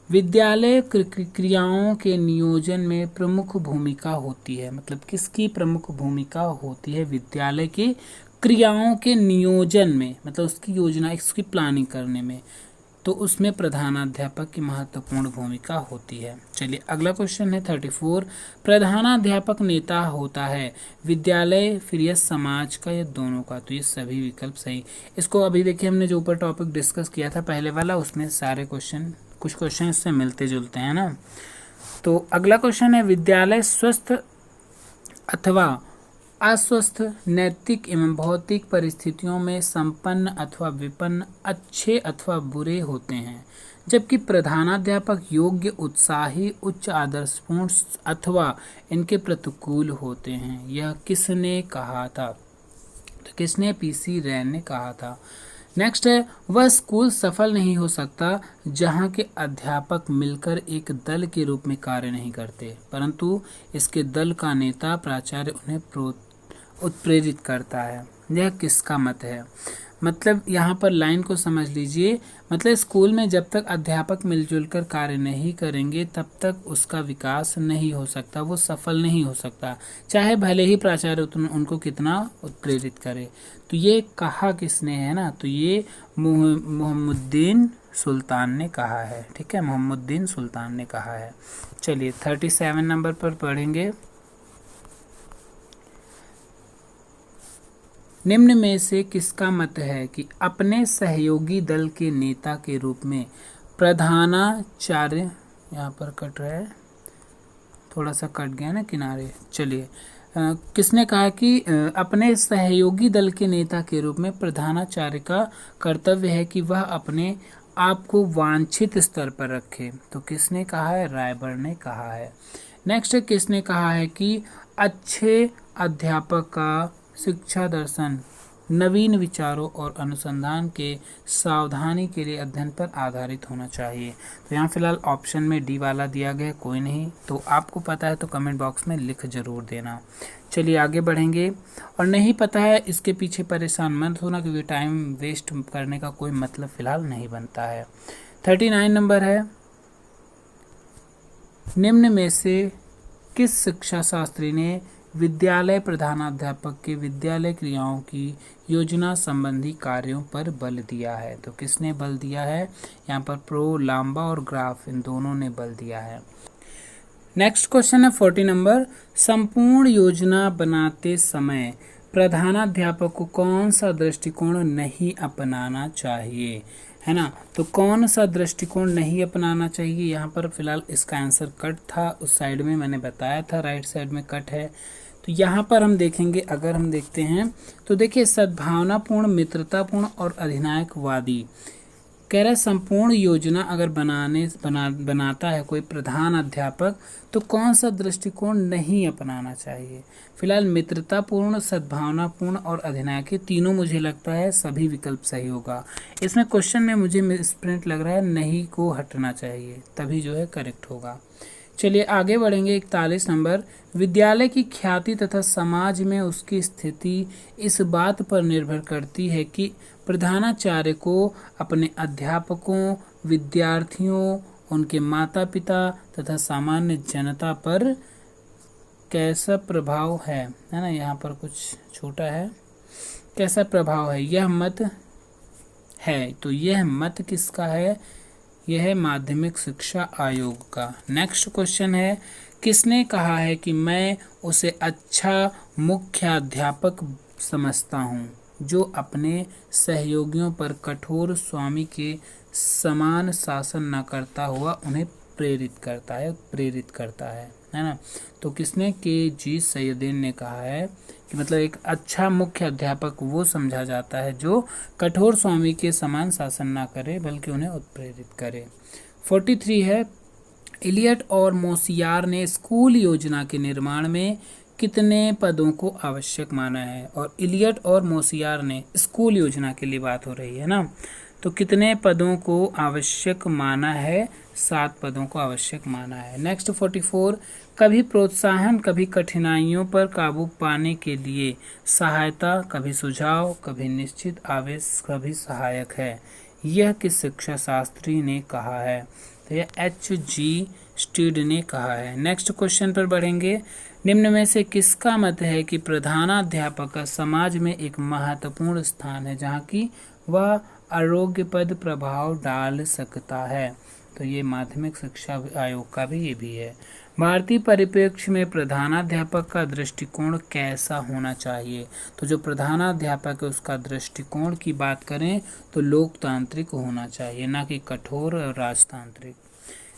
विद्यालय क्रियाओं के नियोजन में प्रमुख भूमिका होती है। मतलब किसकी प्रमुख भूमिका होती है विद्यालय के क्रियाओं के नियोजन में, मतलब उसकी योजना, इसकी प्लानिंग करने में। तो उसमें प्रधानाध्यापक की महत्वपूर्ण भूमिका होती है। चलिए अगला क्वेश्चन है 34। प्रधानाध्यापक नेता होता है विद्यालय फिर यह समाज का या दोनों का? तो ये सभी विकल्प सही। इसको अभी देखिए हमने जो ऊपर टॉपिक डिस्कस किया था पहले वाला, उसमें सारे क्वेश्चन, कुछ क्वेश्चन इससे मिलते जुलते हैं ना। तो अगला क्वेश्चन है विद्यालय स्वस्थ अथवा अस्वस्थ, नैतिक एवं भौतिक परिस्थितियों में संपन्न अथवा विपन्न, अच्छे अथवा बुरे होते हैं, जबकि प्रधानाध्यापक योग्य, उत्साही, उच्च आदर्शपूर्ण अथवा इनके प्रतिकूल होते हैं। यह किसने कहा था? तो किसने? पीसी रैन ने कहा था। नेक्स्ट है वह स्कूल सफल नहीं हो सकता जहां के अध्यापक मिलकर एक दल के रूप में कार्य नहीं करते, परंतु इसके दल का नेता प्राचार्य उन्हें उत्प्रेरित करता है। यह किसका मत है? मतलब यहाँ पर लाइन को समझ लीजिए। मतलब स्कूल में जब तक अध्यापक मिलजुल कर कार्य नहीं करेंगे तब तक उसका विकास नहीं हो सकता, वो सफल नहीं हो सकता, चाहे भले ही प्राचार्य उनको कितना उत्प्रेरित करे। तो ये कहा किसने है ना? तो ये मोहम्मदुद्दीन सुल्तान ने कहा है। ठीक है, मोहम्मदुद्दीन सुल्तान ने कहा है। चलिए 37 नंबर पर पढ़ेंगे। निम्न में से किसका मत है कि अपने सहयोगी दल के नेता के रूप में प्रधानाचार्य, यहाँ पर कट रहा है, थोड़ा सा कट गया ना किनारे। चलिए किसने कहा कि अपने सहयोगी दल के नेता के रूप में प्रधानाचार्य का कर्तव्य है कि वह अपने आप को वांछित स्तर पर रखे? तो किसने कहा है? रायबर्ड ने कहा है। नेक्स्ट किसने कहा है कि अच्छे अध्यापक का शिक्षा दर्शन नवीन विचारों और अनुसंधान के सावधानी के लिए अध्ययन पर आधारित होना चाहिए? तो यहाँ फिलहाल ऑप्शन में डी वाला दिया गया, कोई नहीं। तो आपको पता है तो कमेंट बॉक्स में लिख जरूर देना। चलिए आगे बढ़ेंगे। और नहीं पता है इसके पीछे परेशान मत होना, क्योंकि टाइम वेस्ट करने का कोई मतलब फिलहाल नहीं बनता है। 39 नंबर है निम्न में से किस शिक्षा शास्त्री ने विद्यालय प्रधानाध्यापक के विद्यालय क्रियाओं की योजना संबंधी कार्यों पर बल दिया है? तो किसने बल दिया है? यहाँ पर प्रो, लांबा और ग्राफ, इन दोनों ने बल दिया है। नेक्स्ट क्वेश्चन है 40 नंबर। संपूर्ण योजना बनाते समय प्रधानाध्यापक को कौन सा दृष्टिकोण नहीं अपनाना चाहिए? है ना? तो कौन सा दृष्टिकोण नहीं अपनाना चाहिए? यहाँ पर फिलहाल इसका आंसर कट था, उस साइड में मैंने बताया था राइट साइड में कट है। तो यहाँ पर हम देखेंगे, अगर हम देखते हैं तो देखिए सद्भावनापूर्ण, मित्रतापूर्ण और अधिनायकवादी। कह रहा है संपूर्ण योजना अगर बनाता है कोई प्रधान अध्यापक तो कौन सा दृष्टिकोण नहीं अपनाना चाहिए? फिलहाल मित्रतापूर्ण, सद्भावनापूर्ण और अधिनायक, तीनों मुझे लगता है सभी विकल्प सही होगा। इसमें क्वेश्चन में मुझे मिसप्रिंट लग रहा है, नहीं को हटना चाहिए, तभी जो है करेक्ट होगा। चलिए आगे बढ़ेंगे। 41 नंबर। विद्यालय की ख्याति तथा समाज में उसकी स्थिति इस बात पर निर्भर करती है कि प्रधानाचार्य को अपने अध्यापकों, विद्यार्थियों, उनके माता पिता तथा सामान्य जनता पर कैसा प्रभाव है ना? यहाँ पर कुछ छोटा है, कैसा प्रभाव है, यह मत है। तो यह मत किसका है? यह है माध्यमिक शिक्षा आयोग का। नेक्स्ट क्वेश्चन है किसने कहा है कि मैं उसे अच्छा मुख्याध्यापक समझता हूँ जो अपने सहयोगियों पर कठोर स्वामी के समान शासन न करता हुआ उन्हें प्रेरित करता है ना? तो किसने? के.जी. सैयदीन ने कहा है कि मतलब एक अच्छा मुख्य अध्यापक वो समझा जाता है जो कठोर स्वामी के समान शासन ना करे बल्कि उन्हें उत्प्रेरित करे। 43 है इलियट और मोसियार ने स्कूल योजना के निर्माण में कितने पदों को आवश्यक माना है? और इलियट और मोसियार ने स्कूल योजना के लिए बात हो रही है ना, तो कितने पदों को आवश्यक माना है? 7 पदों को आवश्यक माना है। नेक्स्ट 44 कभी प्रोत्साहन, कभी कठिनाइयों पर काबू पाने के लिए सहायता, कभी सुझाव, कभी निश्चित आवेश, कभी सहायक है। यह किस शिक्षा शास्त्री ने कहा है? तो यह H.G. स्टीड ने कहा है। नेक्स्ट क्वेश्चन पर बढ़ेंगे। निम्न में से किसका मत है कि प्रधानाध्यापक का समाज में एक महत्वपूर्ण स्थान है जहाँ की वह आरोग्यप्रद प्रभाव डाल सकता है। तो ये माध्यमिक शिक्षा आयोग का भी ये भी है। भारतीय परिप्रेक्ष्य में प्रधानाध्यापक का दृष्टिकोण कैसा होना चाहिए? तो जो प्रधानाध्यापक है उसका दृष्टिकोण की बात करें तो लोकतांत्रिक होना चाहिए, ना कि कठोर और राजतांत्रिक।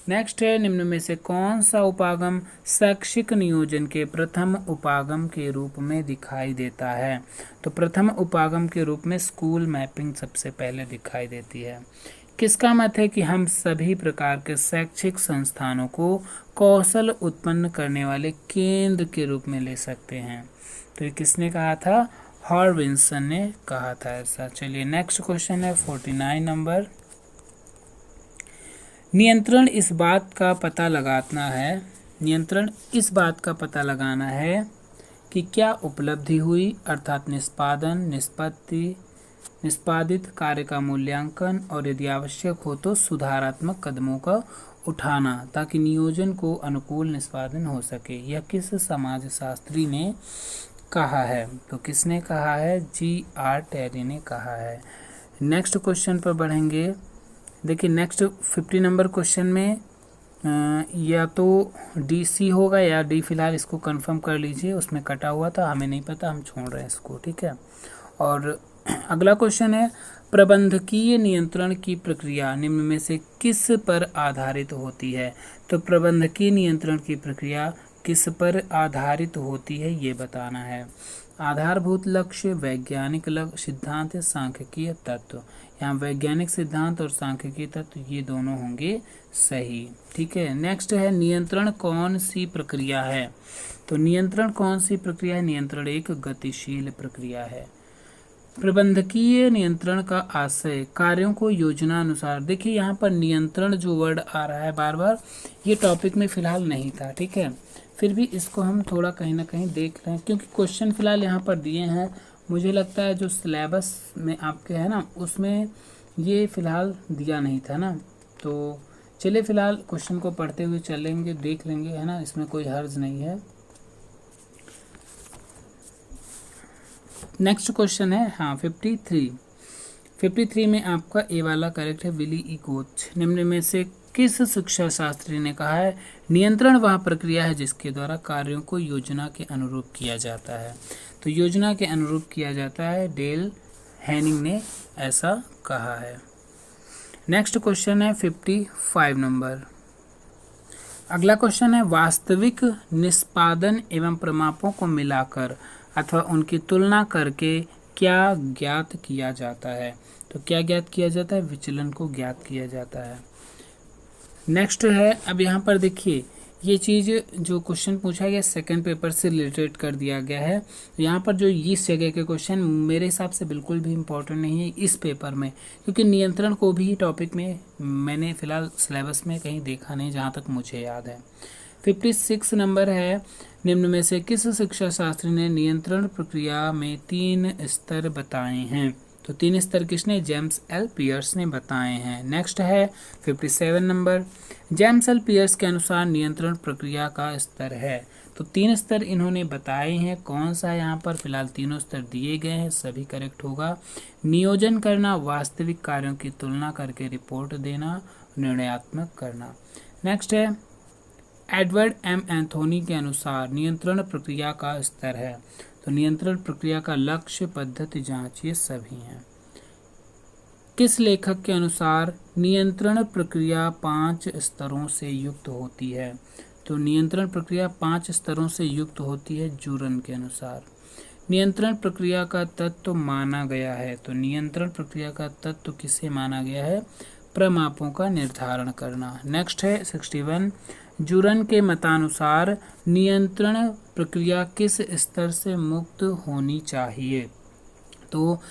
नेक्स्ट है, निम्न में से कौन सा उपागम शैक्षिक नियोजन के प्रथम उपागम के रूप में दिखाई देता है? तो प्रथम उपागम के रूप में स्कूल मैपिंग सबसे पहले दिखाई देती है। किसका मत है कि हम सभी प्रकार के शैक्षिक संस्थानों को कौशल उत्पन्न करने वाले केंद्र के रूप में ले सकते हैं? तो ये किसने कहा था? हॉर्विन्सन ने कहा था ऐसा। चलिए नेक्स्ट क्वेश्चन है 49 नंबर। नियंत्रण इस बात का पता लगाना है कि क्या उपलब्धि हुई, अर्थात निष्पादन, निष्पादित कार्य का मूल्यांकन और यदि आवश्यक हो तो सुधारात्मक कदमों का उठाना ताकि नियोजन को अनुकूल निष्पादन हो सके। यह किस समाजशास्त्री ने कहा है? तो किसने कहा है? G.R. टेरी ने कहा है। नेक्स्ट क्वेश्चन पर बढ़ेंगे। देखिए नेक्स्ट 50 नंबर क्वेश्चन में या तो DC होगा या D, फिलहाल इसको कंफर्म कर लीजिए, उसमें कटा हुआ था, हमें नहीं पता, हम छोड़ रहे हैं इसको, ठीक है। और अगला क्वेश्चन है, प्रबंधकीय नियंत्रण की प्रक्रिया निम्न में से किस पर आधारित होती है? तो प्रबंधकीय नियंत्रण की प्रक्रिया किस पर आधारित होती है ये बताना है। आधारभूत लक्ष्य, वैज्ञानिक लक्ष्य, सिद्धांत, सांख्यिकीय तत्व। यहाँ वैज्ञानिक सिद्धांत और सांख्यिकीय तत्व ये दोनों होंगे सही, ठीक है। नेक्स्ट है, नियंत्रण कौन सी प्रक्रिया है? तो नियंत्रण कौन सी प्रक्रिया है? नियंत्रण एक गतिशील प्रक्रिया है। प्रबंधकीय नियंत्रण का आशय कार्यों को योजना अनुसार। देखिए यहाँ पर नियंत्रण जो वर्ड आ रहा है बार बार, ये टॉपिक में फिलहाल नहीं था, ठीक है, फिर भी इसको हम थोड़ा कहीं ना कहीं देख रहे हैं क्योंकि क्वेश्चन फिलहाल यहाँ पर दिए हैं। मुझे लगता है जो सिलेबस में आपके है ना उसमें ये फिलहाल दिया नहीं था ना, तो चलिए फिलहाल क्वेश्चन को पढ़ते हुए चलेंगे, देख लेंगे, है ना, इसमें कोई हर्ज नहीं है। नेक्स्ट क्वेश्चन है 53 में आपका ए वाला करेक्ट है, विली ई कोच। निम्न में से किस शिक्षा शास्त्री ने कहा है नियंत्रण वह प्रक्रिया है जिसके द्वारा कार्यों को योजना के अनुरूप किया जाता है? तो योजना के अनुरूप किया जाता है, डेल हैनिंग ने ऐसा कहा है। नेक्स्ट क्वेश्चन है 55 नंबर। अगला क्वेश्चन है, वास्तविक निष्पादन एवं प्रमापों को मिलाकर अथवा उनकी तुलना करके क्या ज्ञात किया जाता है? तो क्या ज्ञात किया जाता है? विचलन को ज्ञात किया जाता है। नेक्स्ट है, अब यहाँ पर देखिए ये चीज़ जो क्वेश्चन पूछा गया सेकंड पेपर से रिलेटेड कर दिया गया है। यहाँ पर जो इस जगह के क्वेश्चन मेरे हिसाब से बिल्कुल भी इम्पोर्टेंट नहीं है इस पेपर में, क्योंकि नियंत्रण को भी टॉपिक में मैंने फिलहाल सिलेबस में कहीं देखा नहीं जहाँ तक मुझे याद है। 56 नंबर है, निम्न में से किस शिक्षा शास्त्री ने नियंत्रण प्रक्रिया में 3 स्तर बताए हैं? तो 3 स्तर किसने? जेम्स एल पियर्स ने बताए हैं। नेक्स्ट है 57 नंबर। जेम्स एल पियर्स के अनुसार नियंत्रण प्रक्रिया का स्तर है, तो 3 स्तर इन्होंने बताए हैं। कौन सा है यहाँ पर? फिलहाल तीनों स्तर दिए गए हैं, सभी करेक्ट होगा। नियोजन करना, वास्तविक कार्यों की तुलना करके रिपोर्ट देना, निर्णयात्मक करना। नेक्स्ट है, एडवर्ड एम एंथोनी के अनुसार नियंत्रण प्रक्रिया का स्तर है, तो नियंत्रण प्रक्रिया का लक्ष्य, पद्धति, जांच ये सभी हैं। किस लेखक के अनुसार नियंत्रण प्रक्रिया 5 स्तरों से युक्त होती है? तो नियंत्रण प्रक्रिया 5 स्तरों से युक्त होती है जूरन के अनुसार। नियंत्रण प्रक्रिया का तत्व माना गया है, तो नियंत्रण प्रक्रिया का तत्व किसे माना गया है? प्रमापों का निर्धारण करना। नेक्स्ट है 61। जूरन के मतानुसार नियंत्रण प्रक्रिया किस स्तर से मुक्त होनी चाहिए? तो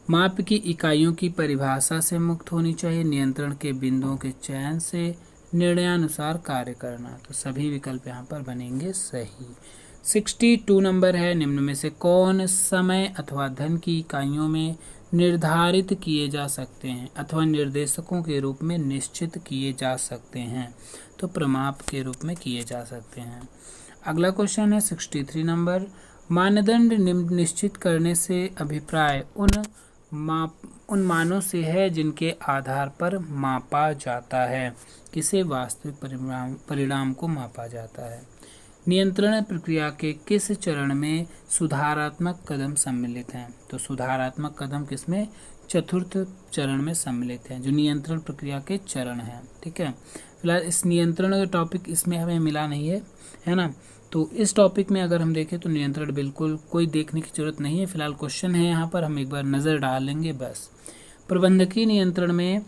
माप की इकाइयों की परिभाषा से मुक्त होनी चाहिए, नियंत्रण के बिंदुओं के चयन से, निर्णयानुसार कार्य करना। तो सभी विकल्प यहाँ पर बनेंगे सही। 62 नंबर है, निम्न में से कौन समय अथवा धन की इकाइयों में निर्धारित किए जा सकते हैं अथवा निर्देशकों के रूप में निश्चित किए जा सकते हैं? तो प्रमाप के रूप में किए जा सकते हैं। अगला क्वेश्चन है 63 नंबर। मानदंड निश्चित करने से अभिप्राय उन उन मानों से है जिनके आधार पर मापा जाता है। किसे? वास्तविक परिणाम को मापा जाता है। नियंत्रण प्रक्रिया के किस चरण में सुधारात्मक कदम सम्मिलित हैं? तो सुधारात्मक कदम किसमें? चतुर्थ चरण में सम्मिलित हैं, जो नियंत्रण प्रक्रिया के चरण हैं। ठीक है, फिलहाल इस नियंत्रण का टॉपिक इसमें हमें मिला नहीं है ना। तो इस टॉपिक में अगर हम देखें तो नियंत्रण बिल्कुल कोई देखने की जरूरत नहीं है। फिलहाल क्वेश्चन है यहाँ पर, हम एक बार नज़र डालेंगे बस। प्रबंधकीय नियंत्रण में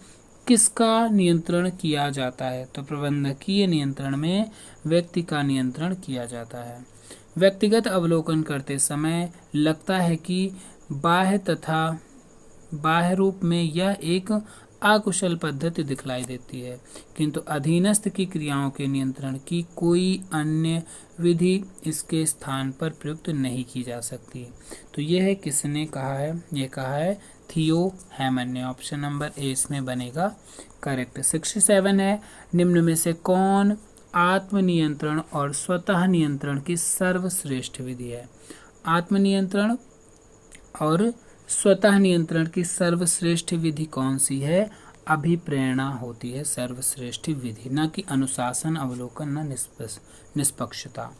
किसका नियंत्रण किया जाता है? तो प्रबंधकीय नियंत्रण में व्यक्ति का नियंत्रण किया जाता है। व्यक्तिगत अवलोकन करते समय लगता है कि बाह्य तथा बाह्य रूप में यह एक अकुशल पद्धति दिखलाई देती है, किंतु अधीनस्थ की क्रियाओं के नियंत्रण की कोई अन्य विधि इसके स्थान पर प्रयुक्त नहीं की जा सकती। तो यह है किसने कहा है? ये कहा है थियो हैमन ने। ऑप्शन नंबर ए इसमें बनेगा करेक्ट। 67 है, निम्न में से कौन आत्मनियंत्रण और स्वतः नियंत्रण की सर्वश्रेष्ठ विधि है? आत्मनियंत्रण और स्वतः नियंत्रण की सर्वश्रेष्ठ विधि कौन सी है? अभिप्रेरणा होती है सर्वश्रेष्ठ विधि, न कि अनुशासन, अवलोकन, न निष्पक्षता।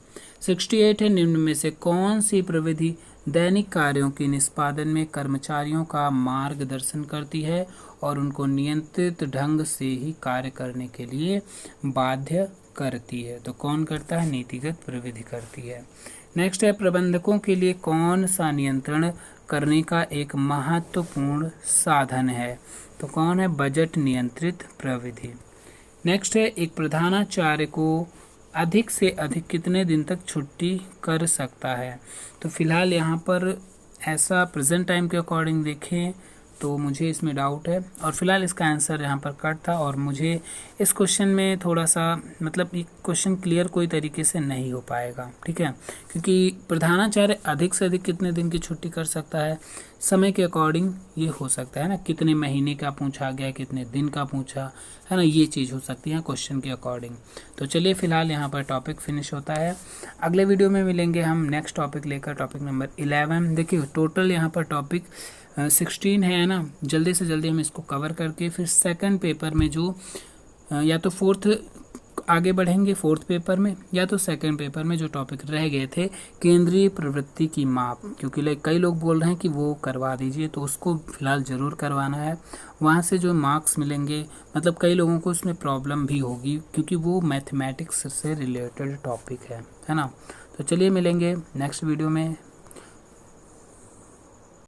68 है, निम्न में से कौन सी प्रविधि दैनिक कार्यों के निष्पादन में कर्मचारियों का मार्गदर्शन करती है और उनको नियंत्रित ढंग से ही कार्य करने के लिए बाध्य करती है? तो कौन करता है? नीतिगत प्रविधि करती है। नेक्स्ट है, प्रबंधकों के लिए कौन सा नियंत्रण करने का एक महत्वपूर्ण साधन है? तो कौन है? बजट नियंत्रित प्रविधि। नेक्स्ट है, एक प्रधानाचार्य को अधिक से अधिक कितने दिन तक छुट्टी कर सकता है? तो फिलहाल यहाँ पर ऐसा प्रेजेंट टाइम के अकॉर्डिंग देखें तो मुझे इसमें डाउट है, और फिलहाल इसका आंसर यहाँ पर कट था, और मुझे इस क्वेश्चन में थोड़ा सा मतलब ये क्वेश्चन क्लियर कोई तरीके से नहीं हो पाएगा। ठीक है, क्योंकि प्रधानाचार्य अधिक से अधिक कितने दिन की छुट्टी कर सकता है, समय के अकॉर्डिंग ये हो सकता है ना, कितने महीने का पूछा गया, कितने दिन का पूछा है ना, ये चीज़ हो सकती है क्वेश्चन के अकॉर्डिंग। तो चलिए फिलहाल यहाँ पर टॉपिक फिनिश होता है। अगले वीडियो में मिलेंगे हम नेक्स्ट टॉपिक लेकर, टॉपिक नंबर 11। देखिए टोटल यहाँ पर टॉपिक 16 है ना, जल्दी से जल्दी हम इसको कवर करके फिर सेकंड पेपर में जो या तो फोर्थ आगे बढ़ेंगे फोर्थ पेपर में, या तो सेकंड पेपर में जो टॉपिक रह गए थे केंद्रीय प्रवृत्ति की माप, क्योंकि कई लोग बोल रहे हैं कि वो करवा दीजिए, तो उसको फिलहाल ज़रूर करवाना है। वहाँ से जो मार्क्स मिलेंगे, मतलब कई लोगों को उसमें प्रॉब्लम भी होगी क्योंकि वो मैथमेटिक्स से रिलेटेड टॉपिक है ना। तो चलिए मिलेंगे नेक्स्ट वीडियो में।